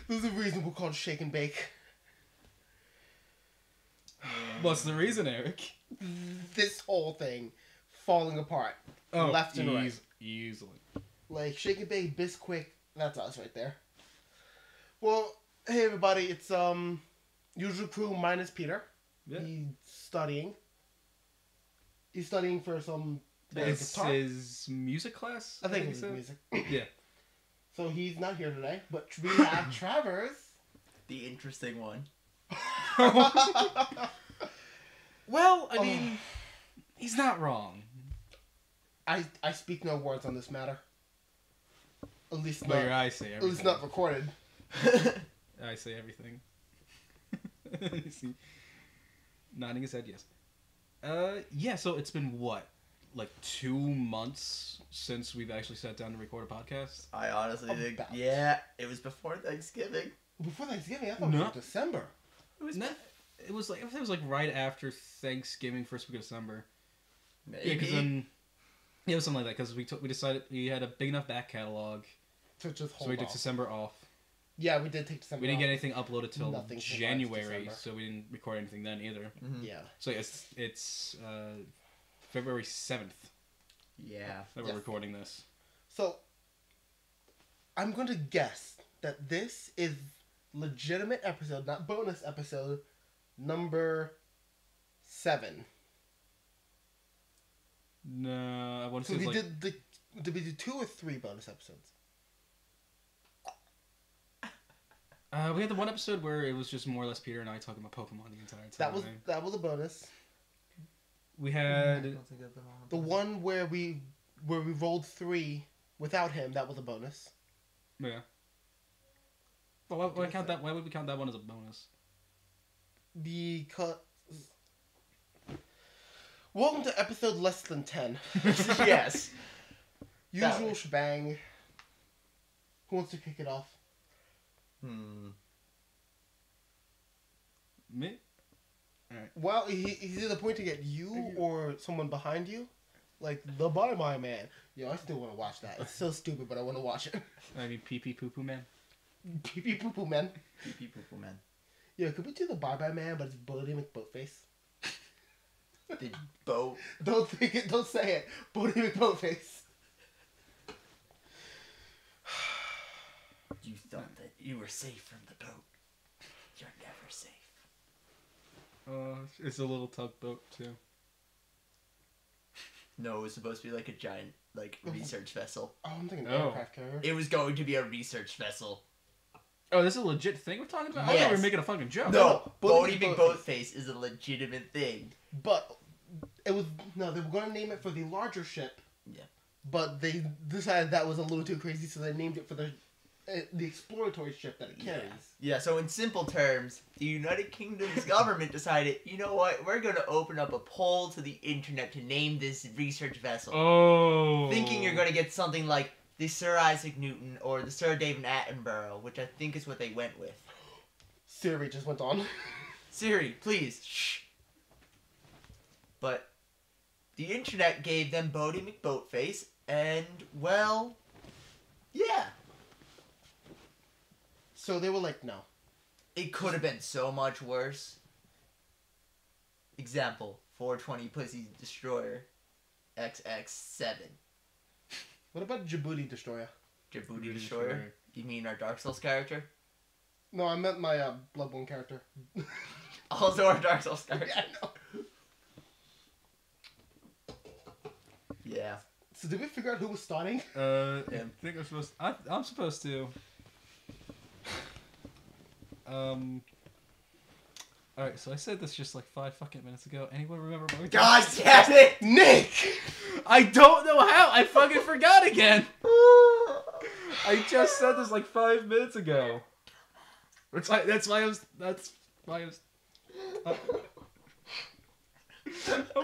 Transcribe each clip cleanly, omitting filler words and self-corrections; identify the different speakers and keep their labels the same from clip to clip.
Speaker 1: There's a reason we're called Shake and Bake.
Speaker 2: What's the reason, Eric?
Speaker 1: This whole thing falling apart. Left and right.
Speaker 2: Easily.
Speaker 1: Like, Shake and Bake, Bisquick, that's us right there. Well, hey everybody, it's usual crew minus Peter.
Speaker 2: Yeah.
Speaker 1: He's studying. He's studying for some
Speaker 2: It's
Speaker 1: guitar.
Speaker 2: his music class?
Speaker 1: I think it's
Speaker 2: so.
Speaker 1: music.
Speaker 2: Yeah.
Speaker 1: So he's not here today, but we have Travers.
Speaker 3: The interesting one.
Speaker 2: Well, I mean, he's not wrong.
Speaker 1: I speak no words on this matter. At least
Speaker 2: But
Speaker 1: not.
Speaker 2: your eyes say
Speaker 1: At
Speaker 2: everything.
Speaker 1: least not recorded.
Speaker 2: I say everything. You see, nodding his head, yes. Yeah. So it's been what, like 2 months since we've actually sat down to record a podcast.
Speaker 3: I honestly think,
Speaker 1: About.
Speaker 3: yeah, it was before Thanksgiving.
Speaker 1: Before Thanksgiving, I thought it was December.
Speaker 2: It was like right after Thanksgiving, first week of December.
Speaker 3: Maybe.
Speaker 2: Yeah, because then it was something like that. Because we decided we had a big enough back catalog,
Speaker 1: To just
Speaker 2: so
Speaker 1: hold
Speaker 2: we took
Speaker 1: off.
Speaker 2: December off.
Speaker 1: Yeah, we did take December
Speaker 2: We didn't get
Speaker 1: off.
Speaker 2: anything uploaded till
Speaker 1: Nothing survives
Speaker 2: January,
Speaker 1: December.
Speaker 2: so we didn't record anything then either.
Speaker 3: Mhm.
Speaker 1: Yeah.
Speaker 2: So it's February 7th
Speaker 3: Yeah.
Speaker 2: that we're recording this.
Speaker 1: So, I'm going to guess that this is legitimate episode, not bonus episode, number 7.
Speaker 2: No, I want to
Speaker 1: So
Speaker 2: say
Speaker 1: we
Speaker 2: it's like
Speaker 1: did we do 2 or 3 bonus episodes?
Speaker 2: we had the one episode where it was just more or less Peter and I talking about Pokemon the entire time.
Speaker 1: That was a bonus.
Speaker 2: We had
Speaker 1: The one where we rolled 3 without him, that was a bonus.
Speaker 2: yeah. Well, why count that? Why would we count that one as a bonus?
Speaker 1: Because welcome to episode less than 10.
Speaker 3: Yes. That
Speaker 1: Usual
Speaker 3: way.
Speaker 1: shebang. Who wants to kick it off?
Speaker 2: Me?
Speaker 1: Well, he's either pointing at you or someone behind you. Like, the Bye Bye Man. Yo, I still want to watch that. It's so stupid, but I want to watch it.
Speaker 2: I mean, pee pee poo poo man.
Speaker 1: Pee Pee Poo Poo Man.
Speaker 3: Pee poo poo man.
Speaker 1: Yo, could we do the Bye Bye Man, but it's Bodie McBoatface?
Speaker 3: The boat.
Speaker 1: Don't think it, don't say it. Bodie McBoatface.
Speaker 3: You thought that you were safe from the boat. You're never safe.
Speaker 2: It's a little tugboat too.
Speaker 3: No, it was supposed to be like a giant, like, research vessel.
Speaker 1: Oh, I'm thinking
Speaker 2: Oh.
Speaker 1: aircraft carrier.
Speaker 3: It was going to be a research vessel.
Speaker 2: Oh, this is a legit thing we're talking about? I thought we
Speaker 3: Yes.
Speaker 2: were making a fucking joke.
Speaker 3: No,
Speaker 1: Bodie
Speaker 3: Bodie McBoatface is a legitimate thing.
Speaker 1: But it was no, they were going to name it for the larger ship.
Speaker 3: Yeah.
Speaker 1: But they decided that was a little too crazy, so they named it for the exploratory ship that it carries.
Speaker 3: Yeah, so in simple terms, the United Kingdom's government decided, you know what, we're going to open up a poll to the internet to name this research vessel.
Speaker 2: Oh.
Speaker 3: Thinking you're going to get something like the Sir Isaac Newton or the Sir David Attenborough, which I think is what they went with.
Speaker 1: Siri just went on.
Speaker 3: Siri, please, shh. But the internet gave them Bodie McBoatface, and, well, yeah.
Speaker 1: So they were like, no.
Speaker 3: It could have been so much worse. Example, 420 Pussy Destroyer XX7.
Speaker 1: What about Djibouti Destroyer?
Speaker 3: Djibouti Destroyer? You mean our Dark Souls character?
Speaker 1: No, I meant my Bloodborne character.
Speaker 3: Also our Dark Souls character.
Speaker 1: Yeah, I know.
Speaker 3: Yeah.
Speaker 1: So did we figure out who was starting?
Speaker 2: I think I'm supposed. I'm supposed to. Alright, so I said this just like 5 fucking minutes ago. Anyone remember what we
Speaker 3: God damn it!
Speaker 1: Nick!
Speaker 2: I don't know how! I fucking forgot again! I just said this like 5 minutes ago. That's why I was. I'm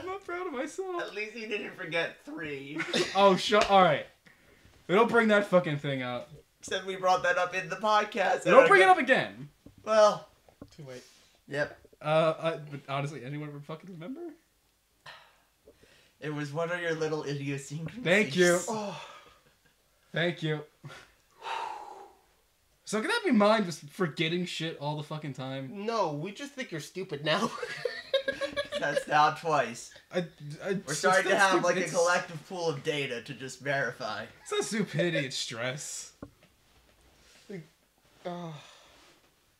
Speaker 2: not proud of myself.
Speaker 3: At least you didn't forget 3.
Speaker 2: Oh, alright. We don't bring that fucking thing up.
Speaker 3: Except we brought that up in the podcast.
Speaker 2: We don't bring it up again.
Speaker 3: Well,
Speaker 1: Too late.
Speaker 3: yep.
Speaker 2: But honestly, anyone ever fucking remember?
Speaker 3: It was one of your little idiosyncrasies.
Speaker 2: Thank you.
Speaker 1: Oh,
Speaker 2: Thank you. So can that be mine, just forgetting shit all the fucking time?
Speaker 1: No, we just think you're stupid now.
Speaker 3: That's now twice. We're starting to have like a
Speaker 2: it's,
Speaker 3: collective pool of data to just verify.
Speaker 2: It's not stupidity, it's stress.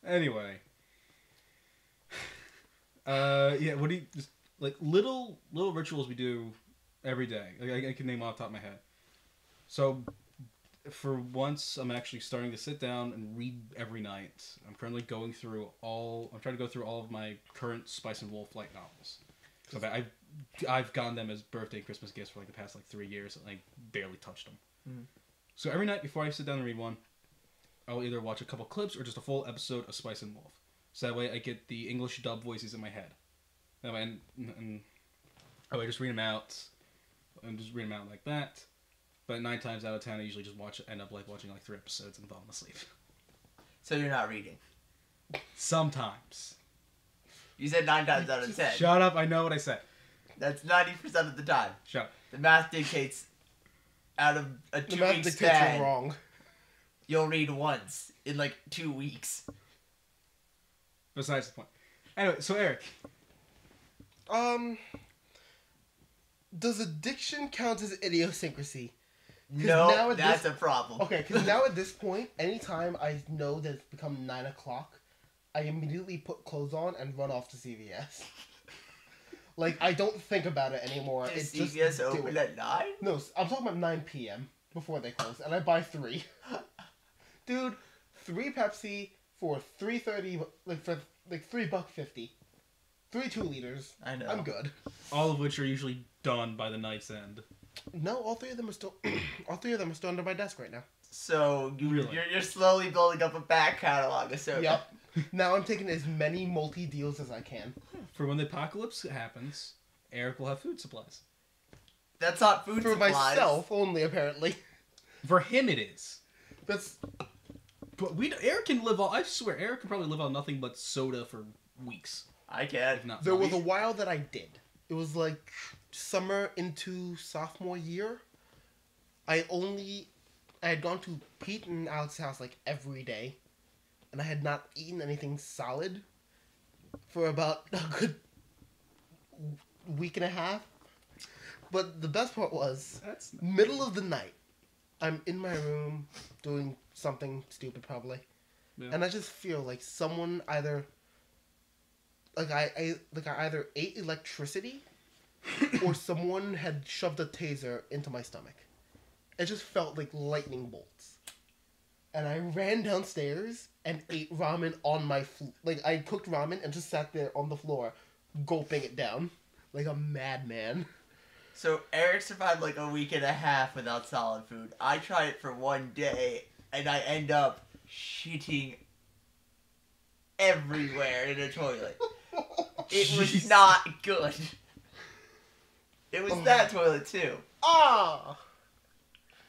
Speaker 2: Anyway. Yeah, what do you just like little rituals we do every day. Like, I can name off the top of my head. So for once I'm actually starting to sit down and read every night. I'm currently going through I'm trying to go through all of my current Spice and Wolf light novels. So I've gotten them as birthday and Christmas gifts for like the past like 3 years and I barely touched them.
Speaker 3: Mm.
Speaker 2: So every night before I sit down and read one, I'll either watch a couple clips or just a full episode of Spice and Wolf. So that way I get the English dub voices in my head. That way, and I just read them out. And just read them out like that. But 9 times out of 10, I usually just end up like watching like 3 episodes and falling asleep.
Speaker 3: So you're not reading?
Speaker 2: Sometimes.
Speaker 3: You said 9 times out of 10.
Speaker 2: Shut up, I know what I said.
Speaker 3: That's 90% of the time.
Speaker 2: Shut up.
Speaker 3: The math dictates out of a 2 week
Speaker 1: The math dictates
Speaker 3: span,
Speaker 1: you're wrong.
Speaker 3: you'll read once in like 2 weeks.
Speaker 2: Besides the point. Anyway, so Eric.
Speaker 1: Does addiction count as idiosyncrasy?
Speaker 3: No, that's a problem.
Speaker 1: Okay, because now at this point, anytime I know that it's become 9 o'clock, I immediately put clothes on and run off to CVS. Like, I don't think about it anymore.
Speaker 3: Is
Speaker 1: It's
Speaker 3: CVS
Speaker 1: just
Speaker 3: open at 9?
Speaker 1: No, I'm talking about 9 p.m. before they close, and I buy 3. Dude, 3 Pepsi for $3.30, like for like $3.50. 3 2-liters.
Speaker 3: I know.
Speaker 1: I'm good.
Speaker 2: All of which are usually done by the night's end.
Speaker 1: No, all 3 of them are still. All 3 of them are still under my desk right now.
Speaker 3: So
Speaker 2: Really?
Speaker 3: you're slowly building up a back catalog of soda.
Speaker 1: Yep. Now I'm taking as many multi deals as I can.
Speaker 2: For when the apocalypse happens, Eric will have food supplies.
Speaker 3: That's not food
Speaker 1: For
Speaker 3: supplies.
Speaker 1: myself only, apparently.
Speaker 2: For him, it is.
Speaker 1: That's
Speaker 2: But Eric can live on. I swear, Eric can probably live on nothing but soda for weeks.
Speaker 3: I can.
Speaker 2: If not
Speaker 1: there was
Speaker 2: months.
Speaker 1: a while that I did. It was like summer into sophomore year. I had gone to Pete and Alex's house like every day, and I had not eaten anything solid for about a good week and a half. But the best part was,
Speaker 2: That's
Speaker 1: middle of the night, I'm in my room doing something stupid probably,
Speaker 2: Yeah.
Speaker 1: and I just feel like someone either, like I either ate electricity, or someone had shoved a taser into my stomach. It just felt like lightning bolts. And I ran downstairs and ate ramen on my like I cooked ramen and just sat there on the floor, gulping it down like a madman.
Speaker 3: So Eric survived like a week and a half without solid food. I tried it for 1 day, and I end up shitting everywhere in a toilet. It was
Speaker 2: Jeez.
Speaker 3: not good. It was that toilet too.
Speaker 1: Ah!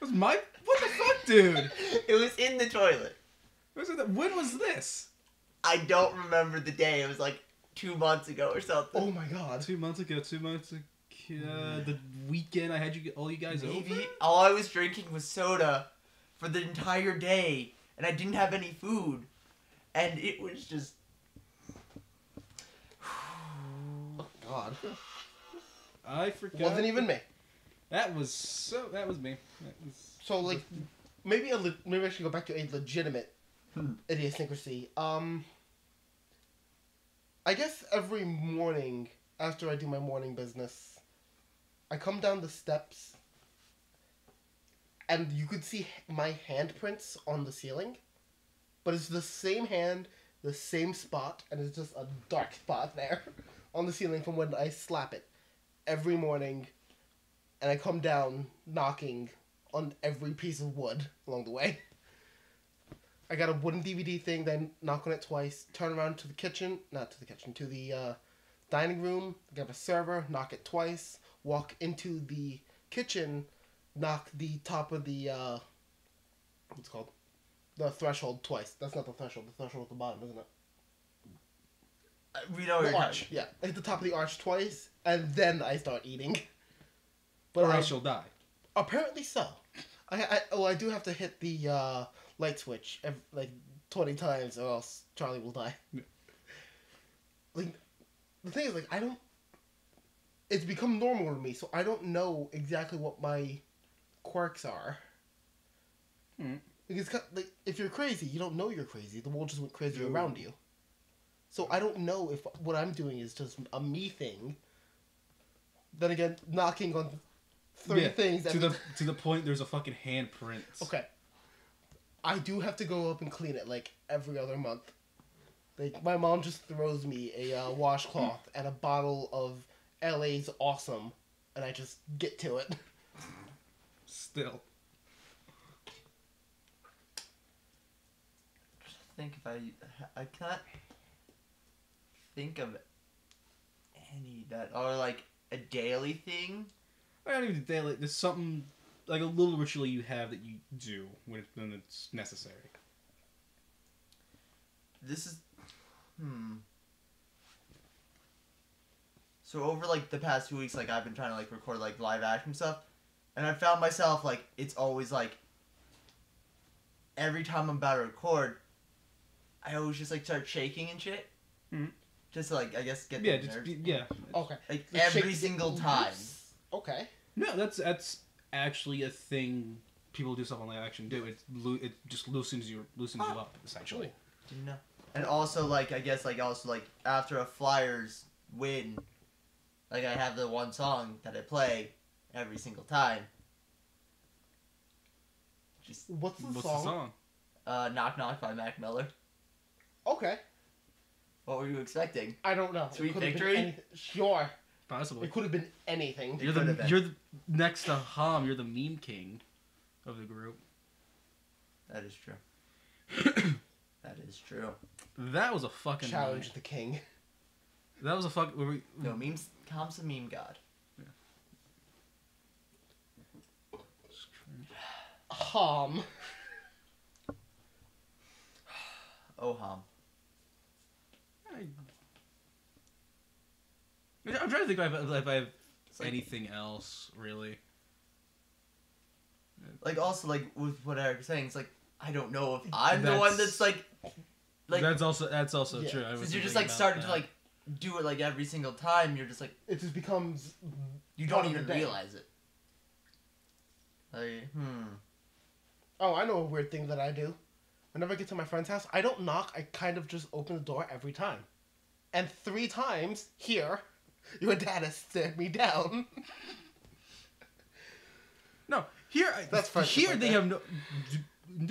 Speaker 2: was my. What the fuck, dude?
Speaker 3: It was in the toilet.
Speaker 2: When was this?
Speaker 3: I don't remember the day. It was like 2 months ago or something.
Speaker 1: Oh my god.
Speaker 2: 2 months ago. 2 months ago. The weekend I had all you guys over.
Speaker 3: Maybe all I was drinking was soda for the entire day, and I didn't have any food, and it was just.
Speaker 1: Oh god.
Speaker 2: I forgot.
Speaker 1: Wasn't even me.
Speaker 2: That was me. That was.
Speaker 1: So like, maybe I should go back to a legitimate idiosyncrasy. I guess every morning after I do my morning business, I come down the steps, and you could see my handprints on the ceiling, but it's the same hand, the same spot, and it's just a dark spot there on the ceiling from when I slap it every morning, and I come down knocking on every piece of wood along the way. I got a wooden DVD thing, then knock on it twice, turn around to the kitchen, to the dining room, grab a server, knock it twice, walk into the kitchen, knock the top of the, what's it called? The threshold twice. That's not the threshold at the bottom, isn't it?
Speaker 3: We know
Speaker 1: The
Speaker 3: you're
Speaker 1: arch, yeah. I hit the top of the arch twice, and then I start eating. But
Speaker 2: Or I shall die.
Speaker 1: apparently so. I do have to hit the light switch 20 times or else Charlie will die.
Speaker 2: Yeah.
Speaker 1: Like, the thing is, like, I don't... It's become normal to me, so I don't know exactly what my quirks are.
Speaker 2: Hmm.
Speaker 1: Because, like, if you're crazy, you don't know you're crazy. The world just went crazy
Speaker 2: Ooh.
Speaker 1: around you. So I don't know if what I'm doing is just a me thing. Then again, knocking on 30 things...
Speaker 2: to the point there's a fucking handprint.
Speaker 1: Okay. I do have to go up and clean it, like, every other month. Like, my mom just throws me a washcloth and a bottle of LA's Awesome, and I just get to it.
Speaker 2: Still.
Speaker 3: I think if I can't think of any that are like a daily thing.
Speaker 2: I don't even daily. There's something like a little ritual you have that you do when it's necessary.
Speaker 3: This is So over like the past 2 weeks, like I've been trying to like record like live action stuff, and I found myself like it's always like every time I'm about to record, I always just like start shaking and shit.
Speaker 2: Mhm.
Speaker 3: Just to, like I guess get
Speaker 2: Yeah,
Speaker 3: the
Speaker 2: just
Speaker 3: nerves.
Speaker 2: yeah.
Speaker 1: Okay.
Speaker 3: Like
Speaker 1: The
Speaker 3: every
Speaker 1: shake-
Speaker 3: single time.
Speaker 1: Okay.
Speaker 2: No, that's actually a thing. People who do stuff on live action do. It just loosens you up essentially.
Speaker 3: Didn't know. And also like I guess like also like after a Flyers win, like I have the one song that I play every single time. Just
Speaker 1: What's the
Speaker 2: What's
Speaker 1: song?
Speaker 2: the song?
Speaker 3: Knock Knock by Mac Miller.
Speaker 1: Okay.
Speaker 3: What were you expecting?
Speaker 1: I don't know. It
Speaker 3: Sweet
Speaker 1: could have been
Speaker 3: Victory?
Speaker 1: anything. Sure.
Speaker 2: Possibly.
Speaker 1: It could have been anything.
Speaker 2: You're
Speaker 3: could have been.
Speaker 2: the next to Ham. You're the meme king of the group.
Speaker 3: That is true. That is true.
Speaker 2: That was a fucking
Speaker 1: Challenge
Speaker 2: night.
Speaker 1: the king.
Speaker 2: That was a fuck.
Speaker 3: No, memes. Com's a meme god. Oh, Ham.
Speaker 2: I'm trying to think if I have
Speaker 3: It's like,
Speaker 2: anything else really.
Speaker 3: like also like with what Eric was saying, it's like I don't know if I'm the one that's like
Speaker 2: that's also
Speaker 1: Yeah.
Speaker 2: true. I
Speaker 3: since
Speaker 2: wasn't
Speaker 3: you're just
Speaker 2: thinking
Speaker 3: like
Speaker 2: about
Speaker 3: starting to
Speaker 2: that.
Speaker 3: like do it like every single time, you're just like
Speaker 1: It just becomes.
Speaker 3: you
Speaker 1: part
Speaker 3: don't
Speaker 1: of
Speaker 3: even
Speaker 1: the day.
Speaker 3: realize it. Like
Speaker 1: Oh, I know a weird thing that I do. Whenever I get to my friend's house, I don't knock. I kind of just open the door every time. And 3 times here, your dad has stared me down.
Speaker 2: No, here
Speaker 1: That's fine,
Speaker 2: here
Speaker 1: like
Speaker 2: they
Speaker 1: that.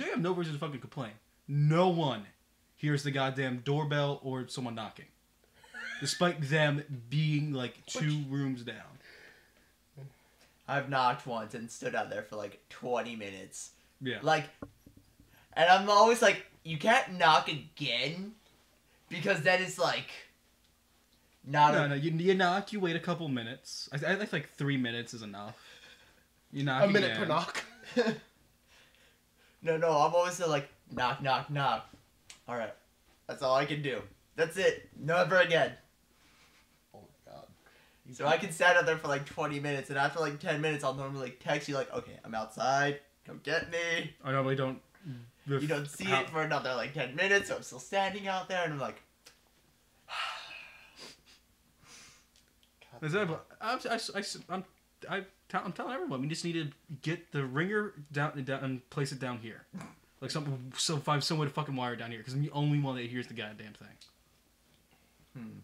Speaker 2: have no reason to fucking complain. No one hears the goddamn doorbell or someone knocking, despite them being like 2 rooms down.
Speaker 3: I've knocked once and stood out there for like 20 minutes.
Speaker 2: Yeah.
Speaker 3: Like, and I'm always like, you can't knock again, because then it's like, not
Speaker 2: No, you knock. You wait a couple minutes. I think like 3 minutes is enough. You knock
Speaker 1: A minute
Speaker 2: again.
Speaker 1: per knock.
Speaker 3: No, I'm always like, knock, knock, knock. Alright. That's all I can do. That's it. Never again.
Speaker 1: Oh my god.
Speaker 3: So I can stand out there for like 20 minutes, and after like 10 minutes, I'll normally like text you like, okay, I'm outside. Come get me.
Speaker 2: I normally don't.
Speaker 3: You don't see it for another like 10 minutes, so I'm still standing out there, and I'm like,
Speaker 2: I'm telling everyone we just need to get the ringer down and place it down here, like find some way to fucking wire it down here because I'm the only one that hears the goddamn thing.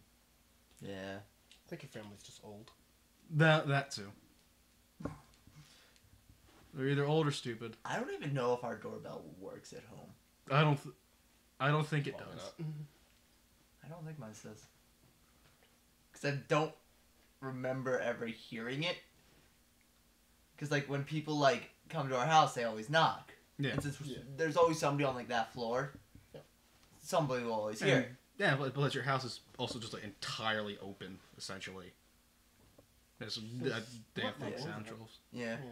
Speaker 3: yeah.
Speaker 1: I think your family's just old.
Speaker 2: That too. They're either old or stupid.
Speaker 3: I don't even know if our doorbell works at home.
Speaker 2: I don't think it
Speaker 1: Probably
Speaker 2: does.
Speaker 1: not.
Speaker 3: I don't think mine does. Because I don't remember ever hearing it. Because, like, when people, like, come to our house, they always knock.
Speaker 2: Yeah.
Speaker 3: And since
Speaker 1: Yeah.
Speaker 3: there's always somebody on, like, that floor,
Speaker 1: Yeah.
Speaker 3: somebody will always hear it.
Speaker 2: Yeah, but your house is also just like entirely open, essentially. There's that damn
Speaker 1: What
Speaker 2: thing
Speaker 1: the-
Speaker 2: sound trolls.
Speaker 3: Yeah.
Speaker 1: Yeah.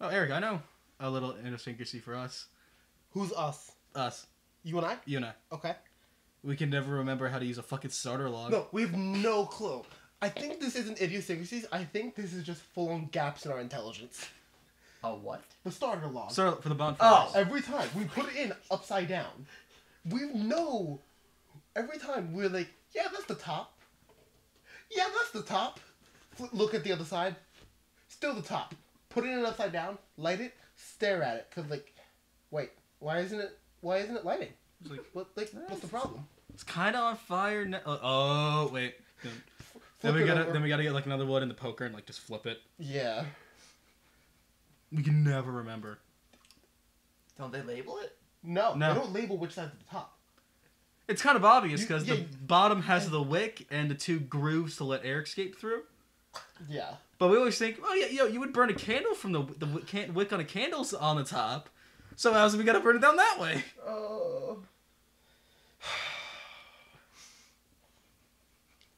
Speaker 2: Oh, Eric, I know a little idiosyncrasy for us.
Speaker 1: Who's us?
Speaker 2: Us,
Speaker 1: You and I?
Speaker 2: you and I.
Speaker 1: Okay.
Speaker 2: We can never remember how to use a fucking starter log.
Speaker 1: No, we have no clue. I think this isn't idiosyncrasies. I think this is just full-on gaps in our intelligence.
Speaker 3: A what?
Speaker 1: The starter log.
Speaker 2: Starter for the bonfire.
Speaker 3: Oh.
Speaker 1: Every time we put it in upside down, We know. Every time we're like, yeah, that's the top. Yeah, that's the top. Look at the other side. Still the top. Put it upside down. Light it. Stare at it. Cause like, wait, why isn't it lighting?
Speaker 2: It's like,
Speaker 1: What's the problem?
Speaker 2: it's kind of on fire now. Oh wait. Then we
Speaker 1: Flip it
Speaker 2: gotta
Speaker 1: over.
Speaker 2: then we gotta get like another wood in the poker and like just flip it.
Speaker 1: Yeah.
Speaker 2: We can never remember.
Speaker 3: Don't they label it?
Speaker 1: No,
Speaker 2: No.
Speaker 1: they don't label which side's the top.
Speaker 2: It's kind of obvious because
Speaker 1: Yeah,
Speaker 2: the bottom has the wick and the two grooves to let air escape through.
Speaker 1: Yeah.
Speaker 2: But we always think, oh yeah, you would burn a candle from the wick on a candle's on the top. So how's we gotta burn it down that way?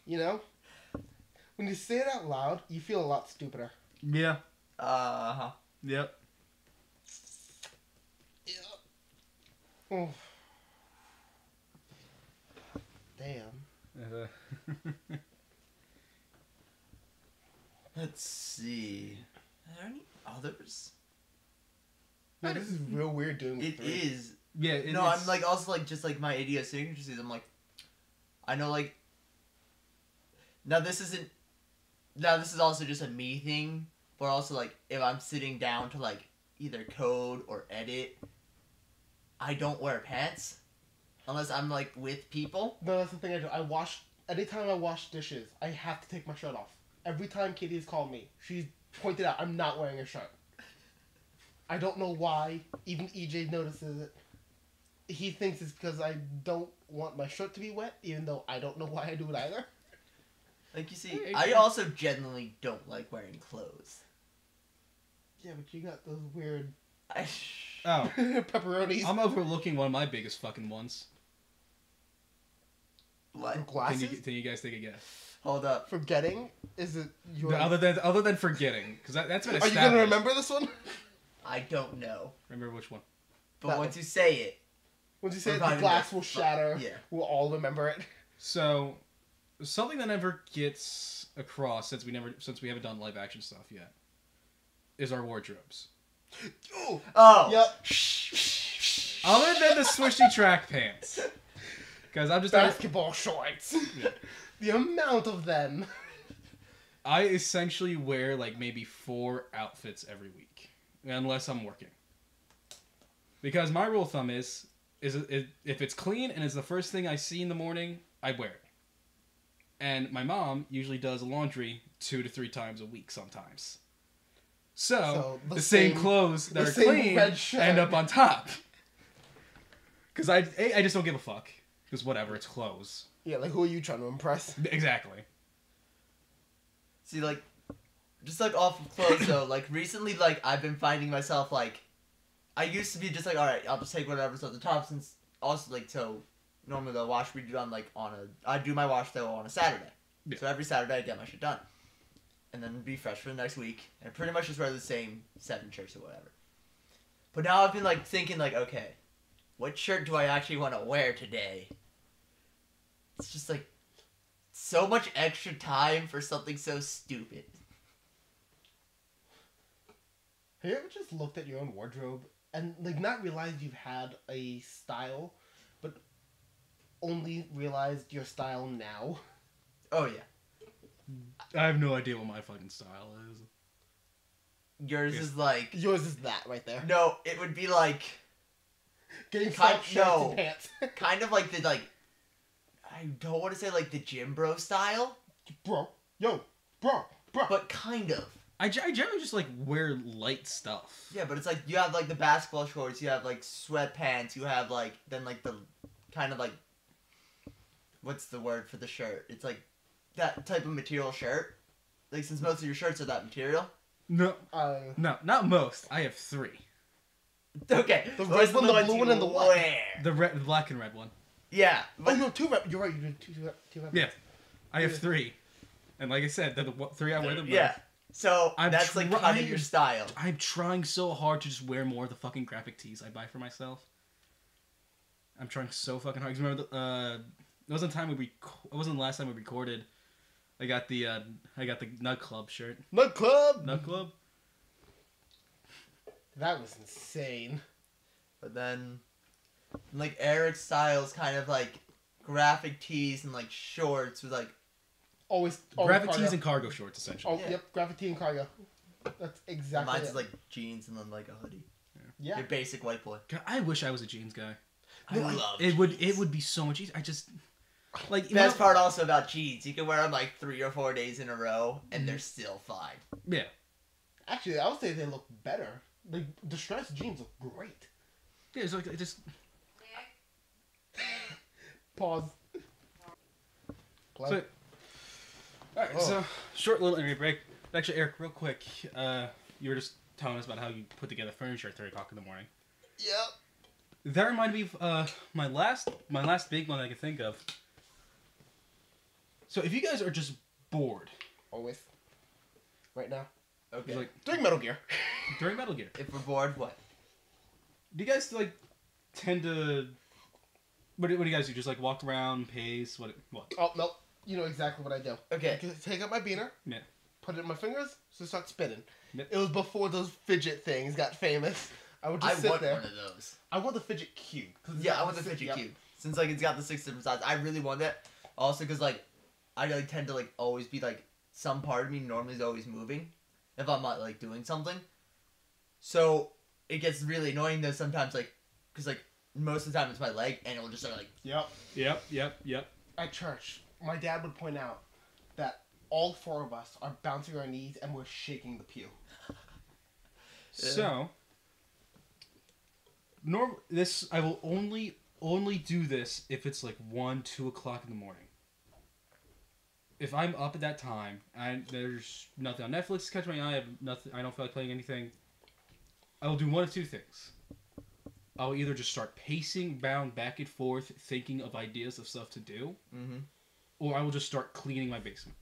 Speaker 1: You know, when you say it out loud, you feel a lot stupider.
Speaker 2: Yeah.
Speaker 3: Uh-huh.
Speaker 2: Yep.
Speaker 1: Yeah. Oh. Damn.
Speaker 3: Let's see. Are there any others?
Speaker 1: Man, this is real weird doing
Speaker 3: It
Speaker 1: three.
Speaker 3: is.
Speaker 2: Yeah.
Speaker 3: No, I'm like also like just like my idiosyncrasies. I'm like, I know like. Now this isn't. Now this is also just a me thing, but also like if I'm sitting down to like either code or edit, I don't wear pants, unless I'm like with people.
Speaker 1: No, that's the thing I do. Anytime I wash dishes, I have to take my shirt off. Every time Katie's called me, she's pointed out I'm not wearing a shirt. I don't know why. Even EJ notices it. He thinks it's because I don't want my shirt to be wet, even though I don't know why I do it either.
Speaker 3: Like you see, I also genuinely don't like wearing clothes.
Speaker 1: Yeah, but you got those weird
Speaker 2: Oh,
Speaker 1: pepperonis.
Speaker 2: I'm overlooking one of my biggest fucking ones.
Speaker 3: What?
Speaker 1: Glasses?
Speaker 2: Can you guys take a guess?
Speaker 3: Hold up.
Speaker 1: Forgetting? Is it your...
Speaker 2: Other than forgetting, because that's been
Speaker 1: Are you
Speaker 2: established.
Speaker 1: going to remember this one?
Speaker 3: I don't know.
Speaker 2: Remember which one?
Speaker 3: But
Speaker 1: That
Speaker 3: once you say it,
Speaker 1: Once you say
Speaker 3: We're
Speaker 1: it, the
Speaker 3: probably
Speaker 1: glass
Speaker 3: gonna-
Speaker 1: will shatter.
Speaker 3: yeah.
Speaker 1: We'll all remember it.
Speaker 2: So, something that never gets across since we haven't done live action stuff yet is our wardrobes.
Speaker 1: Oh!
Speaker 3: oh,
Speaker 1: Yep.
Speaker 2: Other than the swishy track pants, because I'm just
Speaker 1: Basketball shorts.
Speaker 2: Yeah.
Speaker 1: The amount of them.
Speaker 2: I essentially wear like maybe 4 outfits every week, unless I'm working. Because my rule of thumb is if it's clean and it's the first thing I see in the morning, I wear it. And my mom usually does laundry 2 to 3 times a week sometimes. So
Speaker 1: the
Speaker 2: the same
Speaker 1: same-
Speaker 2: clothes that
Speaker 1: the
Speaker 2: are
Speaker 1: same
Speaker 2: clean
Speaker 1: red shirt.
Speaker 2: end up on top. Because I just don't give a fuck. Because whatever, it's clothes.
Speaker 1: Yeah, like who are you trying to impress?
Speaker 2: Exactly.
Speaker 3: see, like, just like off of clothes though. Like recently, like I've been finding myself like, I used to be just like, all right, I'll just take whatever's at the top. Since also like so, normally the wash we do on like I do my wash though on a Saturday.
Speaker 2: Yeah.
Speaker 3: So every Saturday I get my shit done, and then be fresh for the next week, and pretty much just wear the same 7 shirts or whatever. But now I've been like thinking like, okay, what shirt do I actually want to wear today? It's just like so much extra time for something so stupid.
Speaker 1: Have you ever just looked at your own wardrobe and like not realized you've had a style, but only realized your style now?
Speaker 3: Oh yeah.
Speaker 2: I have no idea what my fucking style is.
Speaker 3: Yours
Speaker 2: Yes.
Speaker 3: is like
Speaker 1: Yours is that right there.
Speaker 3: no, it would be like
Speaker 1: Getting
Speaker 3: Kind-
Speaker 1: soft shirts
Speaker 3: no.
Speaker 1: and pants.
Speaker 3: kind of like the like I don't want to say like the gym bro style,
Speaker 1: bro, bro.
Speaker 3: but kind of.
Speaker 2: I generally just like wear light stuff.
Speaker 3: Yeah, but it's like you have like the basketball shorts, you have like sweatpants, you have like then like the kind of like what's the word for the shirt? It's like that type of material shirt. Like since most of your shirts are that material.
Speaker 2: No,
Speaker 1: Uh,
Speaker 2: no, not most. I have 3.
Speaker 3: Okay.
Speaker 1: The
Speaker 3: those
Speaker 1: red
Speaker 3: are
Speaker 1: one, the
Speaker 3: ones
Speaker 1: blue
Speaker 3: you
Speaker 1: one, and the white.
Speaker 3: wear.
Speaker 2: The black and red one.
Speaker 3: Yeah.
Speaker 1: oh
Speaker 3: But
Speaker 1: no, 2 rep. You're right. You did two rep.
Speaker 2: Yeah, I have
Speaker 1: Yeah.
Speaker 2: 3, and like I said, the 3 I wear them.
Speaker 3: yeah. So
Speaker 2: I'm
Speaker 3: that's like kind
Speaker 2: trying-
Speaker 3: of your style.
Speaker 2: I'm trying so hard to just wear more of the fucking graphic tees I buy for myself. I'm trying so fucking hard. 'Cause remember, it wasn't time it wasn't the last time we recorded. I got the Nut Club shirt.
Speaker 1: Nut Club.
Speaker 2: Nut Club.
Speaker 1: That was insane.
Speaker 3: But then And, like Eric Styles kind of like graphic tees and like shorts with like
Speaker 1: Always
Speaker 2: Graphic
Speaker 1: cargo.
Speaker 2: tees and cargo shorts, essentially.
Speaker 1: Oh,
Speaker 3: Yeah.
Speaker 1: yep, graphic tee and cargo. That's exactly
Speaker 3: mine's
Speaker 1: it.
Speaker 3: like jeans and then like a hoodie.
Speaker 1: yeah.
Speaker 3: Your basic white boy.
Speaker 2: God, I wish I was a jeans guy.
Speaker 3: I
Speaker 1: No,
Speaker 3: love
Speaker 2: It would be so much easier. I just like you
Speaker 3: Best
Speaker 2: know-
Speaker 3: part also about jeans, you can wear them like 3 or 4 days in a row and they're still fine.
Speaker 2: Yeah.
Speaker 1: Actually, I would say they look better. Like, distressed jeans look great.
Speaker 2: Yeah, it's like it just
Speaker 1: Pause.
Speaker 2: so. All right, so short little interview break. Actually, Eric, real quick, you were just telling us about how you put together furniture at 3:00 in the morning.
Speaker 1: Yep.
Speaker 2: That reminded me of my last big one I can think of. So if you guys are just bored,
Speaker 1: Always. Right now.
Speaker 3: Okay.
Speaker 2: like
Speaker 1: During Metal Gear.
Speaker 2: during Metal Gear,
Speaker 3: if we're bored, what?
Speaker 2: do you guys like tend to? What do you guys do? Just like walk around, pace? What?
Speaker 1: Oh, no. You know exactly what I do.
Speaker 3: Okay.
Speaker 1: Take out my beaner.
Speaker 2: Yeah.
Speaker 1: Put it in my fingers, so start spinning.
Speaker 2: Yep.
Speaker 1: It was before those fidget things got famous. I would just
Speaker 3: I
Speaker 1: sit
Speaker 3: want
Speaker 1: there.
Speaker 3: one of those.
Speaker 1: I want the fidget cube. 'Cause it's
Speaker 3: Yeah,
Speaker 1: got
Speaker 3: I want the
Speaker 1: six-
Speaker 3: fidget
Speaker 1: yep.
Speaker 3: cube. Since like it's got the 6 different sides. I really want that. Also because like I like tend to like always be like some part of me normally is always moving if I'm not like doing something. So it gets really annoying though sometimes like because like most of the time it's my leg and it'll just start like
Speaker 1: Yep.
Speaker 2: Yep.
Speaker 1: At church, my dad would point out that all 4 of us are bouncing our knees and we're shaking the pew.
Speaker 2: So, this I will only do this if it's like 1, 2 o'clock in the morning. If I'm up at that time and there's nothing on Netflix to catch my eye, I have nothing. I don't feel like playing anything. I will do one of two things. I'll either just start pacing bound back and forth, thinking of ideas of stuff to do, or I will just start cleaning my basement.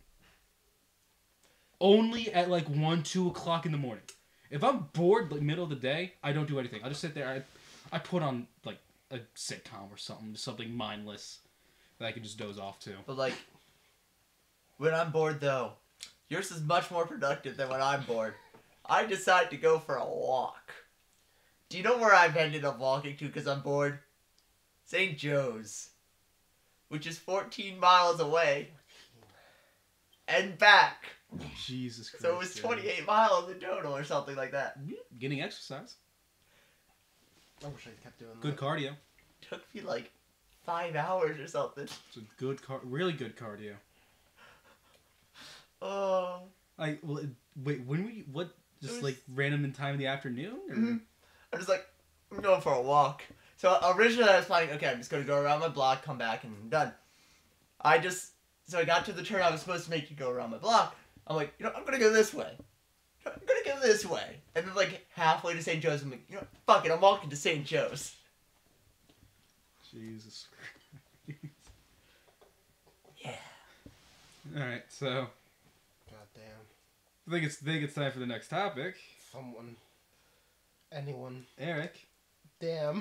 Speaker 2: Only at like 1, 2 o'clock in the morning. If I'm bored, like middle of the day, I don't do anything. I just sit there. I put on like a sitcom or something mindless that I can just doze off to.
Speaker 3: But like when I'm bored though, yours is much more productive than when I'm bored. I decide to go for a walk. Do you know where I've ended up walking to because I'm bored? St. Joe's, which is 14 miles away and back.
Speaker 2: Jesus Christ.
Speaker 3: So it was 28 miles in total or something like that.
Speaker 2: Getting exercise.
Speaker 1: I wish I kept doing
Speaker 2: Good
Speaker 1: that.
Speaker 2: cardio.
Speaker 3: Took me like 5 hours or something.
Speaker 2: It's a good really good cardio.
Speaker 3: Oh.
Speaker 2: Wait, what? Just
Speaker 3: was-
Speaker 2: like random in time in the afternoon? Or?
Speaker 3: Mhm. I'm just like, I'm going for a walk. So originally I was planning, okay, I'm just going to go around my block, come back, and I'm done. So I got to the turn I was supposed to make you go around my block. I'm like, I'm going to go this way. I'm going to go this way. And then like halfway to St. Joe's, I'm like, fuck it, I'm walking to St. Joe's.
Speaker 2: Jesus Christ.
Speaker 3: Yeah.
Speaker 2: Alright, so
Speaker 1: God damn.
Speaker 2: I think it's time for the next topic.
Speaker 1: Someone. Anyone.
Speaker 2: Eric,
Speaker 1: Damn.